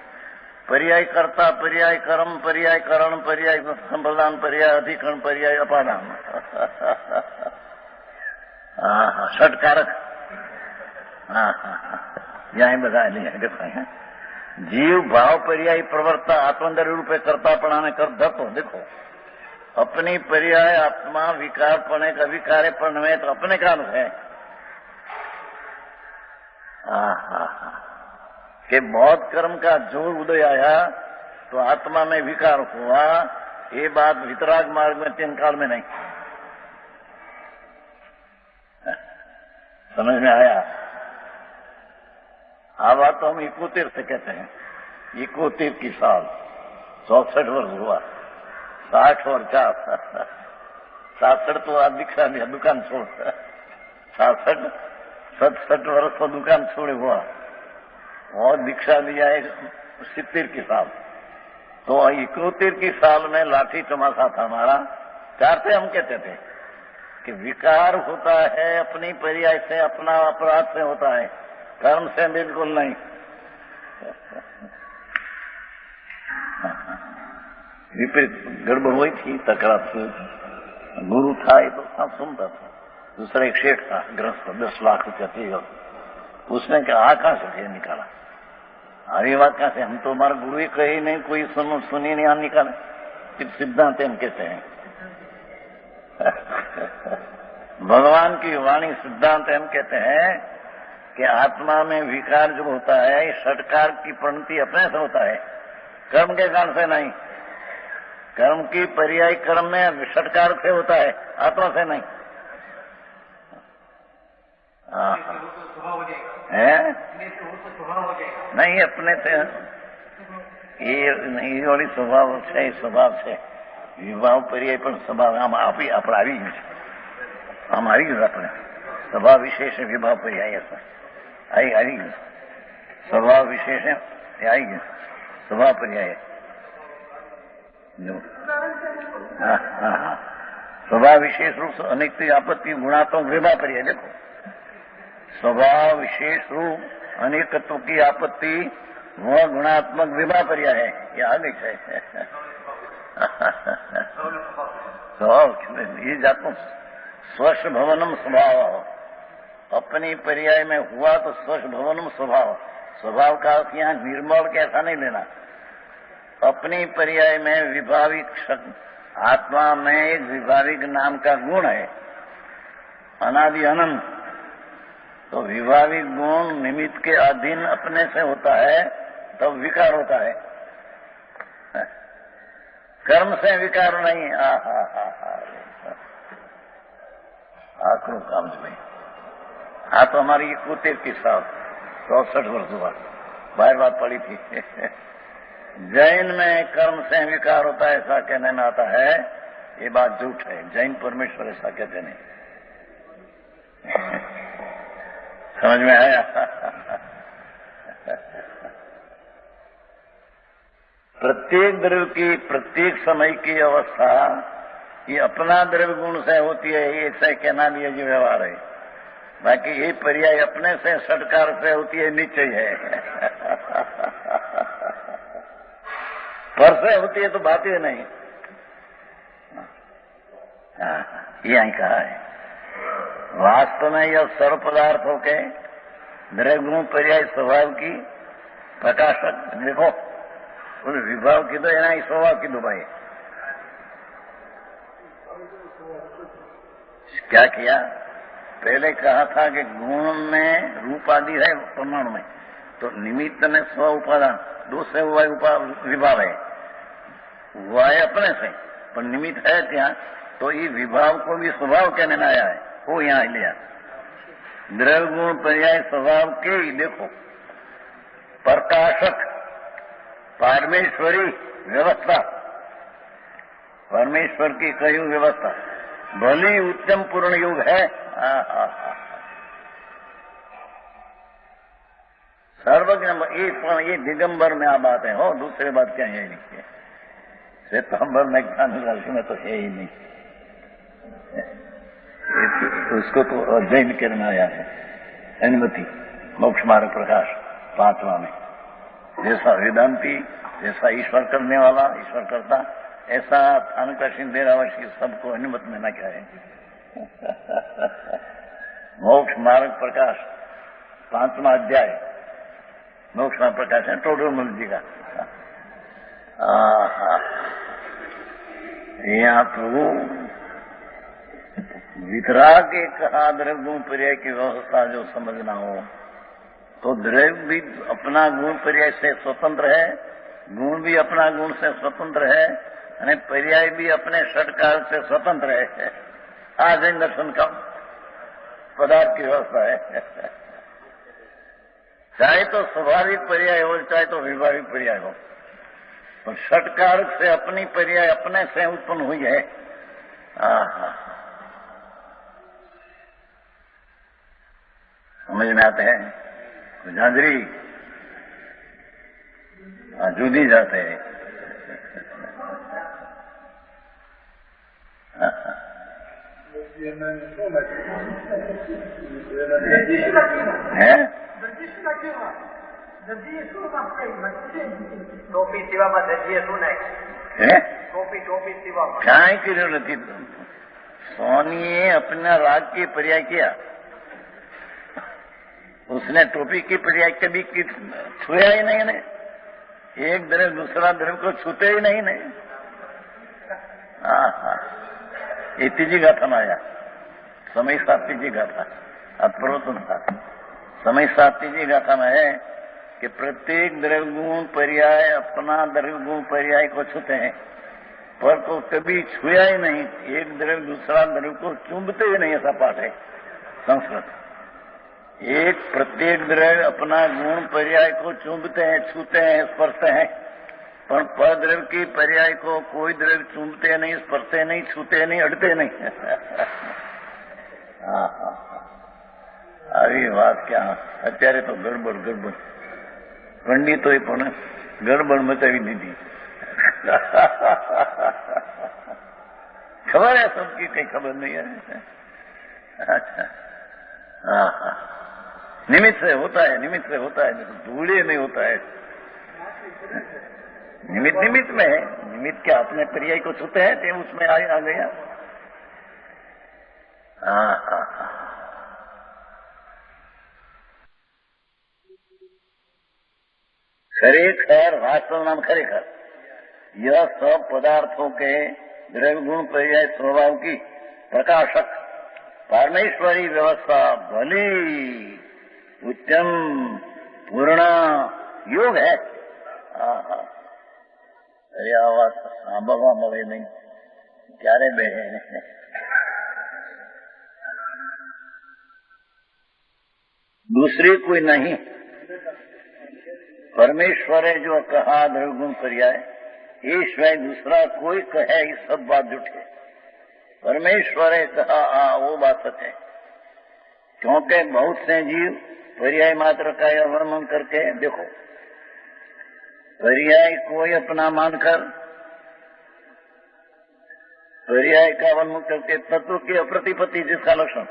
पर्याय कर्ता, पर्याय कर्म, पर्याय करण, पर्याय संप्रदान, पर्याय अधिकरण, पर्याय अपादान। हाँ, षटकारक। यहाँ बता लिया। देखो है जीव भाव पर्याय प्रवर्ता आत्मंदर रूपे करता पढ़ाने कर धतो। देखो अपनी पर्याय आत्मा विकार पढ़ने का विकारे पढ़ने में तो अपने कारण है। कि बहुत कर्म का जोर उदय आया तो आत्मा में विकार हुआ, ये बात वितराग मार्ग में 3 काल में नहीं समझ में आया। आ बात तो हम 71 से कहते हैं। 71 की साल 64 वर्ष हुआ, 60 और 4 67 तो आज दीक्षा लिया, दुकान छोड़। 67 वर्ष को दुकान छोड़े हुआ और दीक्षा लिया है 70 की साल। तो 71 की साल में लाठी चमासा था हमारा। 4 से हम कहते थे कि विकार होता है अपनी पर्याय से, अपना अपराध से होता है, कर्म से बिल्कुल नहीं। विपरीत गड़बड़ हुई थी तकरार से। गुरु था ये तो सब सुनता था। दूसरा एक शेठ था गृहस्थ, 10 लाख रुपया थे। उसने कहा कहां से निकाला, अरे बात कहां से, हम तो हमारा गुरु ही कहे नहीं, कोई सुनी नहीं, निकाले। फिर सिद्धांत हम कहते हैं भगवान की वाणी सिद्धांत हम कहते हैं कि आत्मा में विकार जो होता है षटकार की परिणति अपने से होता है, कर्म के कारण से नहीं। कर्म की पर्याय कर्म में षटकार से होता है, आत्मा से नहीं। है नहीं, अपने से ये वाली स्वभाव है, स्वभाव से विवाह पर्याय पर स्वभाव आम आप ही આપણે આવી ગયું છે, આમ આવી ગયું આપણે સ્વભાવ વિશેષ વિભાવ पर्याय આવી ગયું, સ્વભાવ વિશેષ એ આવી ગયું, સ્વભાવ पर्याय। स्वभाव विशेष रूप से अनेक आपत्ति गुणात्मक विभाव पर्याय। देखो स्वभाव विशेष रूप अनेकत्व की आपत्ति वह गुणात्मक विभाव पर्याय है, ये आगे है। स्वभाव ये जातो स्वस्थ भवनम स्वभाव अपनी पर्याय में हुआ तो स्वच्छ भवनम स्वभाव, स्वभाव का अर्थ यहाँ निर्मल कैसा नहीं लेना। अपनी पर्याय में विभाविक आत्मा में एक विभाविक नाम का गुण है, अनादि अनंत। तो विभाविक गुण निमित्त के अधीन अपने से होता है तब विकार होता है, कर्म से विकार नहीं। आखिर काम में हाँ, तो हमारी कुत्ते की साथ 64 वर्ष बाद बाहर बात पड़ी थी। जैन में कर्म से विकार होता है ऐसा कहने में आता है, ये बात झूठ है। जैन परमेश्वर ऐसा कहते नहीं। समझ में आया? प्रत्येक द्रव्य की प्रत्येक समय की अवस्था ये अपना द्रव्य गुण से होती है, ये ऐसा कहना भी जो व्यवहार है। बाकी ये पर्याय अपने से षटकार से होती है, निश्चय है। पर से होती है तो बात ही नहीं। ये यही कहा है। वास्तव में यह सर्व पदार्थों के द्रव्य गुण पर्याय स्वभाव की प्रकाशक। देखो उस विभाव की दो ना, स्वभाव की दो भाई। क्या किया? पहले कहा था कि गुण में रूप आदि है परमाणु में, तो निमित्त में स्व उपादान दूसरे हुआ विभाव है, हुआ है अपने से, पर निमित्त है क्या? तो ये विभाव को भी स्वभाव कहने में आया है, वो यहां लिया। द्रव्य गुण पर्याय स्वभाव के देखो प्रकाशक परमेश्वरी व्यवस्था, परमेश्वर की कई व्यवस्था भली उत्तम पूर्ण युग है। सर्वज्ञ ये दिगंबर में आ बात है, हो दूसरी बात क्या है नहीं है। श्वेतांबर में ज्ञान में तो है ही नहीं, उसको तो अध्ययन करना आया है। अनुमति मोक्ष मार्ग प्रकाश 5वां में, जैसा वेदांती, जैसा ईश्वर करने वाला ईश्वर करता, ऐसा अनका सिंधेरावशी सबको अनुमति में न कहे। मोक्ष मार्ग प्रकाश 5वां अध्याय मोक्ष मार्ग प्रकाश है टोडरमल जी का। यहाँ तो वितराग के कहा द्रव्य गुण पर्याय की व्यवस्था जो समझना हो तो द्रव्य भी अपना गुण पर्याय से स्वतंत्र है, गुण भी अपना गुण से स्वतंत्र है, અને पर्याय भी अपने षटकार से स्वतंत्र है। आज इन दर्शन का पदार्थ की व्यवस्था है। चाहे तो स्वाभाविक पर्याय हो, चाहे तो विभाविक पर्याय हो, तो षटकार से अपनी पर्याय अपने से उत्पन्न हुई है। समझ में आते हैं? झांझरी जूदी जाते हैं। ટોપી સીવામાં દરજીએ શું નાખ્યું? ટોપી સીવામાં કાંઈ કર્યું નથી। सोनिए अपना राग की पर्याय किया, उसने टोपी की पर्याय कभी छुया ही नहीं ने, एक द्रव्य दूसरा द्रव्य को छूते ही नहीं ने। ये तीजी गाथा में आया, समय साथ तीजी गाथा अप्रवतन था। समय साथ तीजी गाथा में है कि प्रत्येक द्रव्य गुण पर्याय अपना द्रव्य गुण पर्याय को छूते हैं, पर को कभी छुया ही नहीं, एक द्रव्य दूसरा द्रव्य को चुंबते ही नहीं, ऐसा पाठ है संस्कृत। एक प्रत्येक द्रव्य अपना गुण पर्याय को चुंबते हैं, छूते हैं, स्पर्शते हैं, पर परद्रव्य की पर्याय को कोई द्रव्य चुंबते नहीं, स्पर्शते नहीं, छूते नहीं, अड़ते नहीं। આવી વાત ક્યાં? અત્યારે તો ગડબડ ગડબડ પંડિતોએ પણ ગડબડ મચાવી દીધી। खबर है सबकी, कहीं खबर नहीं है। अच्छा, हाँ, निमित्त से होता है, निमित्त से होता है, धूले नहीं होता है। निमित्त में है, निमित्त क्या अपने पर्याय को छूते हैं तो उसमें आ गया। खरेखर वास्तव नाम खरेखर यह सब पदार्थों के द्रव्य गुण पर्याय स्वभाव की प्रकाशक परमेश्वरी व्यवस्था भली उत्तम पूर्ण योग है। अरे आवाज સાંભળવા મળે નહીં ક્યારે બેહે दूसरी कोई नहीं। परमेश्वरे जो कहा द्रव्य गुण पर्याय ये शिवाय दूसरा कोई कहे ये सब बात झूठे। परमेश्वरे कहा वो बात सच है, क्योंकि बहुत से जीव पर्याय मात्र का यह वर्णन करके देखो, पर्याय कोई अपना मानकर पर्याय का वर्णन करके तत्व की अप्रतिपत्ति जिसका लक्षण,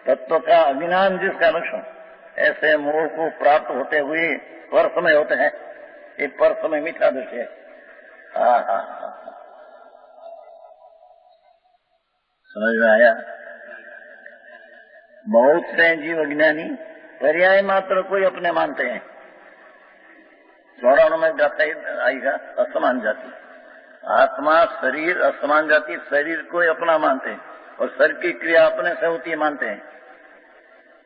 तत्व का अज्ञान जिसका लक्षण, ऐसे मोह को प्राप्त होते हुए पर समय होते हैं। ये पर समय मीठा दृश्य है। समझ में आया? बहुत से जीव अज्ञानी पर्याय मात्र कोई अपने मानते हैं। 94 में जाता आएगा असमान जाति, आत्मा शरीर असमान जाति, शरीर को अपना मानते हैं और शरीर की क्रिया अपने से होती है मानते हैं।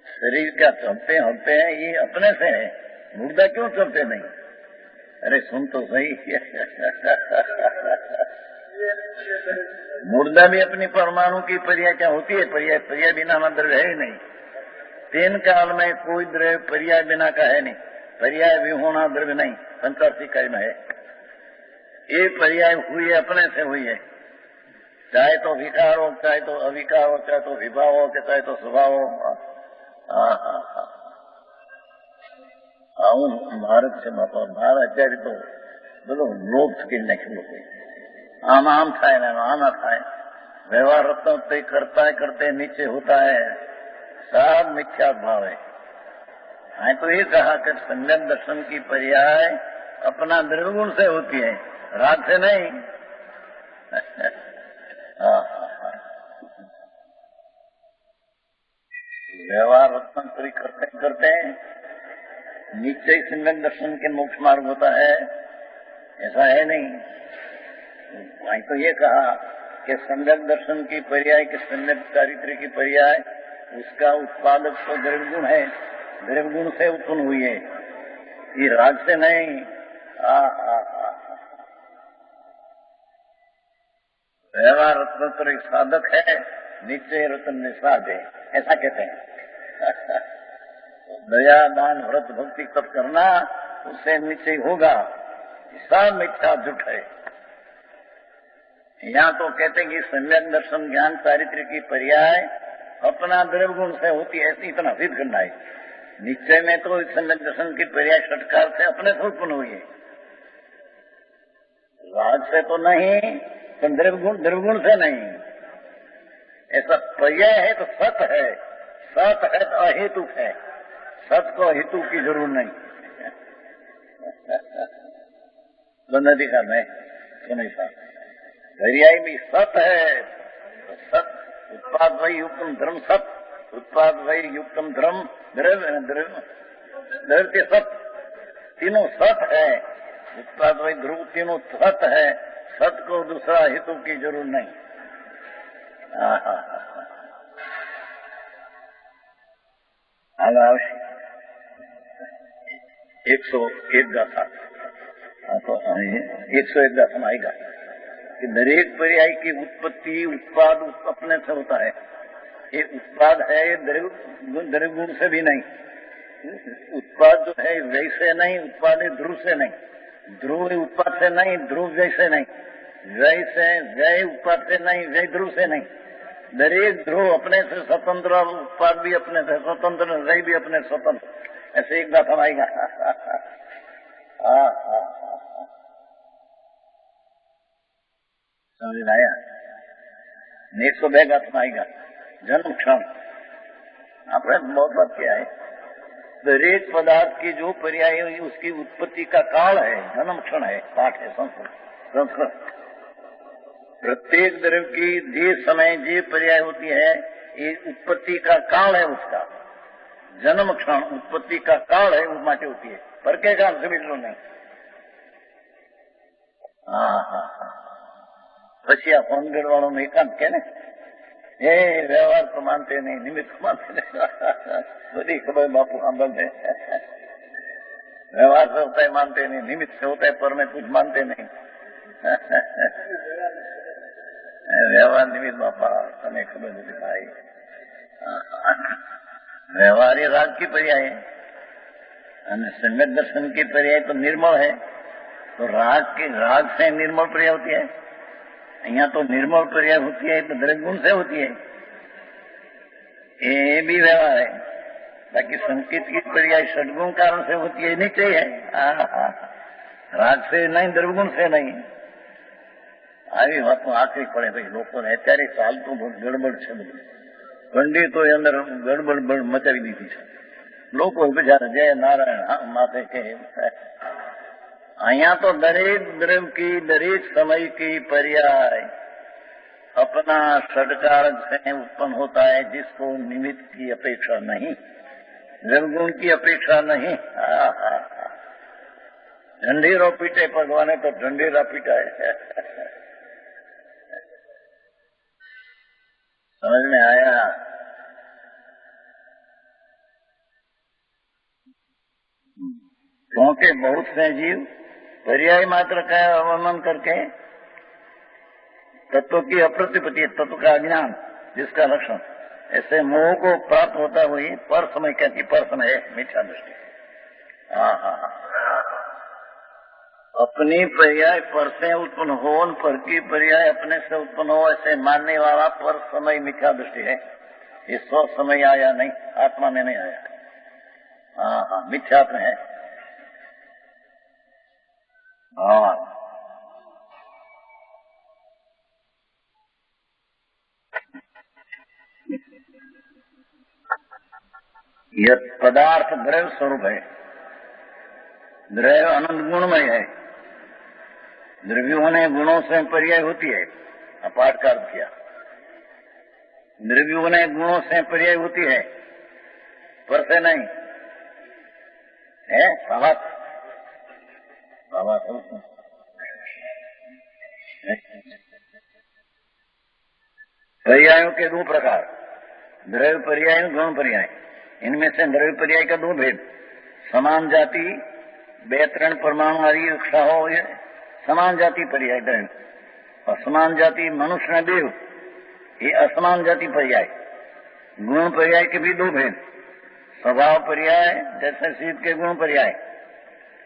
शरीर क्या चलते हलते हैं ये अपने से है, मुर्दा क्यों चलते नहीं? अरे सुन तो सही मुर्दा भी अपनी परमाणु की पर्याय क्या होती है? पर्याय बिना में द्रव्य है ही नहीं। 3 काल में कोई द्रव्य पर्याय बिना का है नहीं। पर्याय विहोणा द्रव्य नहीं, पंचाशी कार्य में है। ये पर्याय हुई है, अपने से हुई है, चाहे तो विकार हो, चाहे तो अविकार हो, चाहे तो विभाव हो, चाहे तो स्वभाव हो। भारत से बापा भारत અત્યારે તો બધો લોભ થકી નાખ્યું આમ થાય ને આમ થાય। व्यवहार रत्न तय करता है करते नीचे होता है, सब मिथ्या भाव है। हाँ तो ये कहा कि सम्यक दर्शन की पर्याय अपना द्रव्यगुण से होती है, राग से नहीं। व्यवहार रत्नांतरी करते करते नीचे ही सम्यक दर्शन के मोक्ष मार्ग होता है, ऐसा है नहीं। वहीं तो ये कहा कि सम्यक दर्शन की पर्याय के सम्यक चारित्र की पर्याय उसका उत्पादक तो द्रव्यगुण है, द्रव्यगुण से उत्पन्न हुई है, ये राग से नहीं। व्यवहार रत्न एक साधक है, निश्चय रत्न निषाद है, ऐसा कहते हैं। दया दान व्रत भक्ति तब करना उससे निश्चय होगा, सब मिथ्या झूठ है। यहाँ तो कहते हैं कि सम्यक दर्शन ज्ञान चारित्र की पर्याय अपना द्रव्य गुण से होती है, इतना सिद्ध करना है। निश्चय में तो सम्यक दर्शन की पर्याय षटकार से अपने से उत्पन्न हुई है, राग से तो नहीं, तो द्रव्यगुण से नहीं। ऐसा पर्याय है तो सत है, सत है तो अहेतुक है, सत को हेतु की जरूर नहीं। बंदिका में सुनिए साहब, पर्याय भी सत है, तो सत उत्पाद वही युक्तम धर्म सत, उत्पाद वही युक्तम धर्म द्रव्य सत, तीनों सत है। उत्पाद वही ध्रुव तीनों सत है, सत को दूसरा हेतु की जरूर नहीं। आवश्य 101 गाथा, तो 101 गाथा आएगा कि दरेक पर्याय की उत्पत्ति उत्पाद अपने से होता है। ये उत्पाद है, द्रव्य गुण से भी नहीं। उत्पाद जो है वैसे नहीं, उत्पाद है ध्रुव से नहीं, ध्रुव उत्पाद से नहीं, ध्रुव जैसे नहीं, वैसे व्यय उत्पाद से नहीं, व्यय ध्रुव से नहीं। दरेक ध्रुव अपने से स्वतंत्र, उत्पाद भी अपने से स्वतंत्र, व्यय भी अपने स्वतंत्र। ऐसे एक बात आएगा। समझ आया? 102 गाथा आएगा जन्म क्षण। आपने बहुत बात किया है, दरेक पदार्थ की जो पर्याय हुई उसकी उत्पत्ति का काल है, जन्म क्षण है, पाठ है संस्कृत। प्रत्येक द्रव्य की जे समय जे पर्याय होती है ये उत्पत्ति का काल है, उसका जन्म क्षण उत्पत्ति का काल है, वो माटे होती है, पर के काल से बिल्कुल नहीं। હા હા હા. પછી આ હોમગેડ વાળાનું એકાંત કે ને એ વ્યવહાર તો માનતે નહીં, નિમિત્ત માનતે નહીં. બધી ખબર બાપુ સાંભળते व्यवहार से होता है मानते नहीं, निमित्त से होता है पर में कुछ मानते नहीं. व्यवहार निमित्त बापा तने खबर नहीं भाई. व्यवहार ये राग की पर्याय है और सम्यक दर्शन की पर्याय तो निर्मल है. तो राग से निर्मल पर्याय होती है. यहाँ तो निर्मल पर्याय होती है तो दरेक गुण से होती है. ये भी व्यवहार है. बाकी संकेत की पर्याय षडगुण कारण से होती है नहीं चाहिए. राग से नहीं, द्रवगुण से नहीं. આવી વાતો આખરી પડે ભાઈ લોકોને. અત્યારે ચાલતું બહુ ગડબડ છે બધું. પંડિતોએ અંદર ગડબડ મચાવી દીધી છે. લોકો બિચારા જય નારાયણ માથે કહે. અહીંયા तो दरेक द्रव की दरेक समय की पर्याय अपना षडकारक से उत्पन्न होता है, जिसको निमित्त की अपेक्षा नहीं, द्रवगुण की अपेक्षा नहीं. ढंढेरो पीटे भगवाने तो ढंढेरा पीटा है. समझ में आया? क्योंकि बहुत से जीव पर्याय मात्र का अवमान करके तत्व की अप्रतिपत्ति, तत्व का अज्ञान जिसका लक्षण, ऐसे मोह को प्राप्त होता हुई पर समय कहती, पर समय है मिथ्या दृष्टि. अपनी पर्याय पर से उत्पन्न हो, पर की पर्याय अपने से उत्पन्न हो, ऐसे मानने वाला पर समय मिथ्या दृष्टि है. ये स्व समय आया नहीं, आत्मा में नहीं आया. हाँ, मिथ्यात्म है. हाँ, यह पदार्थ द्रव्य स्वरूप है. द्रव्य अनंत गुणमय है. द्रव्यों ने गुणों से पर्याय होती है. पाठ का अर्थ किया. द्रव्यों ने गुणों से पर्याय होती है, पर से नहीं है. पर्यायों के दो प्रकार, द्रव्य पर्याय और गुण पर्याय. इनमें से द्रव्य पर्याय का दो भेद. समान जाति 2-3 परमाणु वाली इच्छा हो, ये समान जाति पर्याय द्रव्य. असमान जाति मनुष्य न देव, ये असमान जाति पर्याय. गुण पर्याय के भी दो भेद. स्वभाव पर्याय जैसे शीत के गुण पर्याय,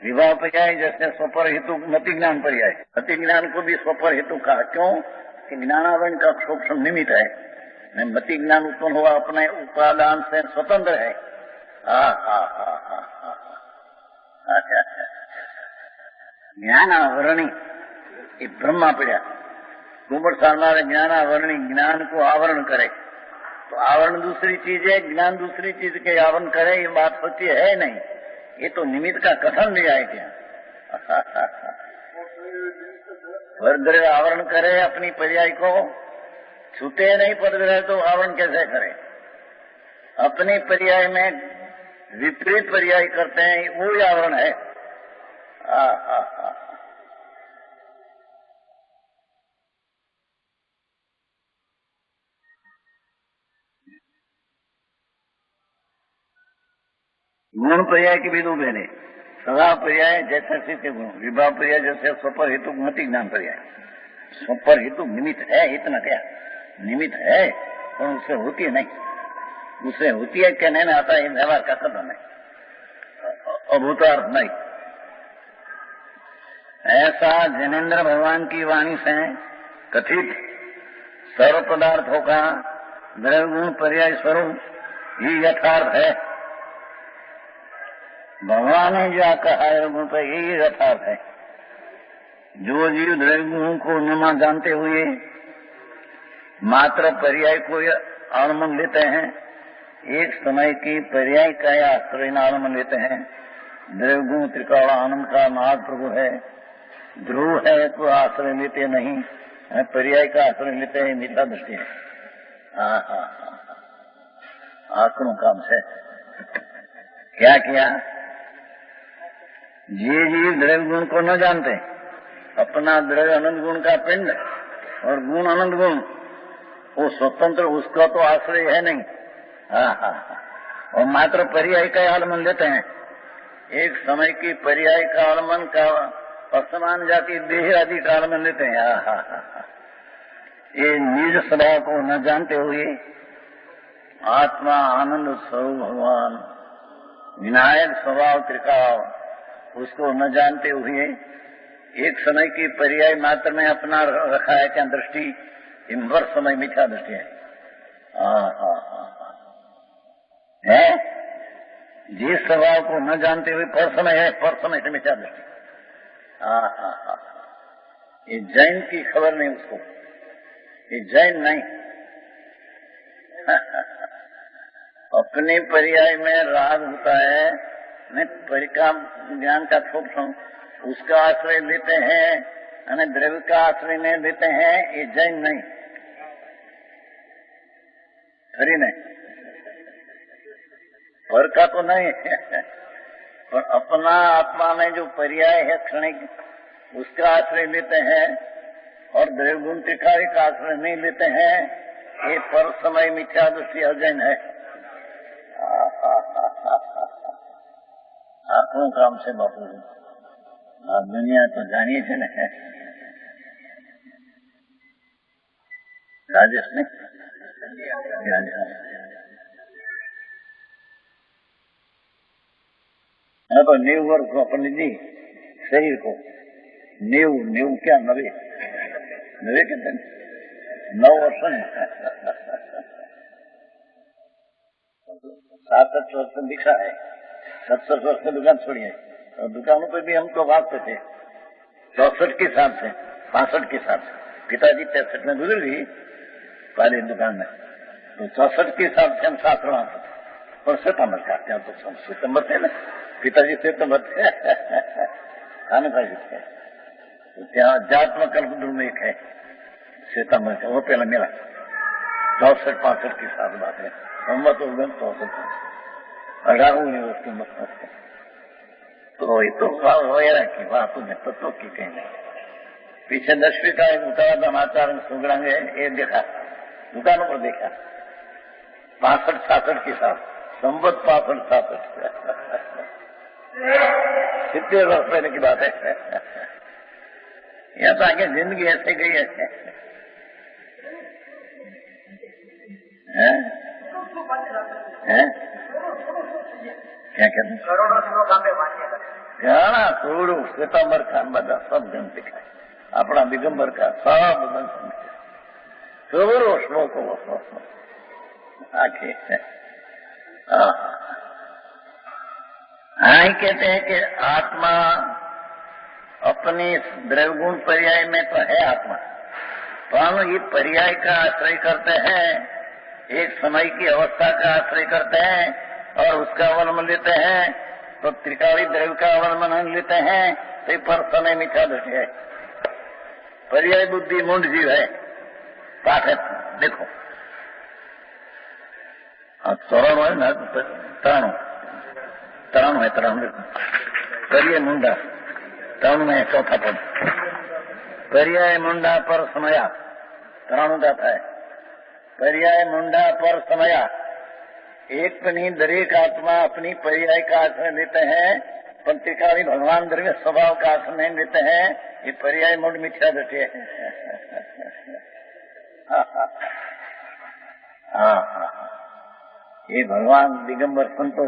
विवाह पर्याय जैसे स्वपर हेतु मति ज्ञान पर्याय. मति ज्ञान को भी स्वपर हेतु कहा. क्यों कि ज्ञानावरण का सूक्ष्म निमित्त है. मति ज्ञान उत्पन्न हुआ अपने उपादान से स्वतंत्र है. ज्ञानावरणी ये ब्रह्मा पड़ा. कुंभर सारनारे ज्ञानावरणी, ज्ञान को आवरण करे. तो आवरण दूसरी चीज है, ज्ञान दूसरी चीज के आवरण करे, ये बात सच्ची है नहीं. ये तो निमित्त का कथन भी आए क्या. परद्रव्य आवरण करे अपनी पर्याय को, छूटे नहीं परद्रव्य तो आवरण कैसे करे. अपनी पर्याय में विपरीत पर्याय करते हैं, वो ही आवरण है. गुण पर्याय के भी दो भेद है. स्वभाव पर्याय जैसे सिद्ध गुण, विभाव पर्याय जैसे स्वपर हेतु मति ज्ञान पर्याय. स्वपर हेतु निमित्त है, इतना क्या निमित्त है, पर उससे होती है नहीं. उससे होती है कहने में आता है व्यवहार का कथन है, अभूतार्थ नहीं. ऐसा जैनेन्द्र भगवान की वाणी से कथित सर्व पदार्थों का द्रव्य गुण पर्याय स्वरूप ही यथार्थ है. भगवान ने जो कहा है गुण पर यही यथार्थ है. जो जीव द्रव्य गुणों को न जानते हुए मात्र पर्याय को आलम्बन लेते हैं, एक समय की पर्याय का आश्रय आलम्बन लेते हैं. द्रव्य गुण त्रिकाल आनंद का महाप्रभु है, ध्रुव है तो आश्रय लेते नहीं, पर्याय का आश्रय लेते हैं. मिथ्या दृष्टि है. आंकड़ों काम से क्या किया. ये जीव द्रव्य गुण को न जानते, अपना द्रव्य अनंत गुण का पिंड और गुण अनंत गुण, वो स्वतंत्र, उसका तो आश्रय है नहीं। हाँ, और मात्र पर्याय का आलमन लेते हैं। एक समय की पर्याय का आलमन का असमान जाति देह आदि का आलमन लेते हैं। ये निज स्वभाव को न जानते हुए आत्मा आनंद स्वरूप भगवान विनायक स्वभाव त्रिकाल, उसको न जानते हुए एक समय की पर्याय मात्र में अपना रखा है। क्या दृष्टि? इंवर समय मिथ्या दृष्टि है। जिस स्वभाव को न जानते हुए पर समय है, पर समय से मिथ्या दृष्टि। ये जैन की खबर नहीं उसको, ये जैन नहीं। अपने पर्याय में राग होता है, मैं परिकाम ज्ञान का थोप उसका आश्रय लेते हैं, द्रव्य का आश्रय नहीं लेते हैं। ये जैन नहीं, खरी नहीं, पर का तो नहीं है। पर अपना आत्मा में जो पर्याय है क्षणिक, उसका आश्रय लेते हैं और द्रव्य गुण त्रिकाल का आश्रय नहीं लेते हैं। ये पर समय मिथ्या दृष्टि अजैन है। આપણું કામ છે બાપુ, આ દુનિયા તો જાણીએ છે ને રાજેશ ને तो 90 वर्ष को अपने दी शरीर को, 90 क्या 90 कहते हैं, 9 वर्ष 7-8 वर्ष दिखा है। 70 वर्ष में दुकान छोड़ी है और दुकानों पे भी हमको भागते थे। 64 के साथ से 65 के साथ पिताजी 63 में गुजर गई पहले दुकान में, तो 64 के साथ से हम साथ रहा थे। और सितंबर का क्या तो सितंबर थे ना, पिताजी सितंबर थे खाने का थे। तो क्या जात में कल्पद्र में एक है सितंबर का, वो पहले मिला 64-65 के साथ बात है। 64 18 वर्ष की उम्र। तो ये तो वगैरह की बात उन्हें तत्व की कहीं नहीं। पीछे 10वीं का एक उतारा था आचार्य सुगड़ांगे, ये देखा दुकानों पर देखा 65-66 के साथ, संबत 65-66 70 वर्ष पहले की बात है। यह तो आगे जिंदगी ऐसे गई है। क्या कहते हैं? करोड़ों सितंबर खान बदा सब जन दिखाए, अपना दिगंबर का सब जन करोड़ों श्लोकों आखे कहते हैं कि आत्मा अपनी द्रव्य गुण पर्याय में तो है आत्मा, परंतु ये पर्याय का आश्रय करते हैं, एक समय की अवस्था का आश्रय करते हैं और उसका अवलंबन लेते हैं। तो त्रिकाली द्रव्य का अवलंबन लेते हैं तो पर समय मिथ्या दृष्टि है। पर्याय बुद्धि मूढ़ जीव है। पाठ है देखो, तरण है ना, तरण है, तरण पर्याय मुंडा, तरण में चौथा पद पर्याय मुंडा पर समया, तरण जाता है पर्याय मुंडा पर समया। एक पनी दरेक आत्मा अपनी पर्याय का आश्रय लेते हैं, पर त्रिकाली भगवान द्रव्य स्वभाव का आश्रय नहीं लेते हैं। ये पर्याय मूढ़ मिथ्या दृष्टि है। ये भगवान दिगंबर संतो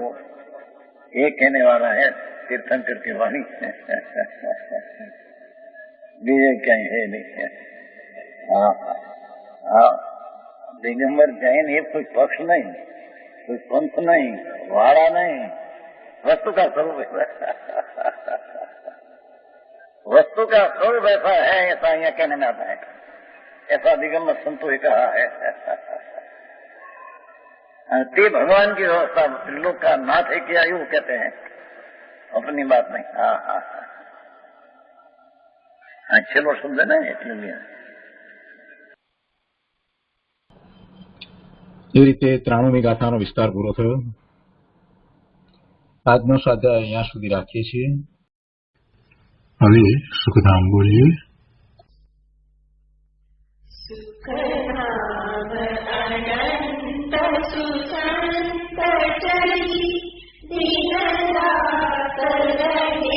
ये कहने वाला है, तीर्थंकर की वाणी विजय कहीं है नहीं। दिगंबर जैन ये कोई पक्ष नहीं, कोई पंथ नहीं, वाड़ा नहीं, वस्तु का स्वरूप है। वस्तु का स्वरूप ऐसा है, ऐसा यहाँ कहने में आता है। ऐसा दिगंबर संतो ही कहा है। ते भगवान की व्यवस्था त्रिलोक का नाथ है क्या, यूं कहते हैं, अपनी बात नहीं। छेल्लो शब्द है ना, એટલે એ રીતે 93મી ગાથાનો વિસ્તાર પૂરો થયો। આજનો સ્વાધ્યાય અહીંયા સુધી રાખીએ છીએ। હવે સુખધામ બોલીએ. સુખધામ અનંત સુસંત ચરી દિન રાત રહે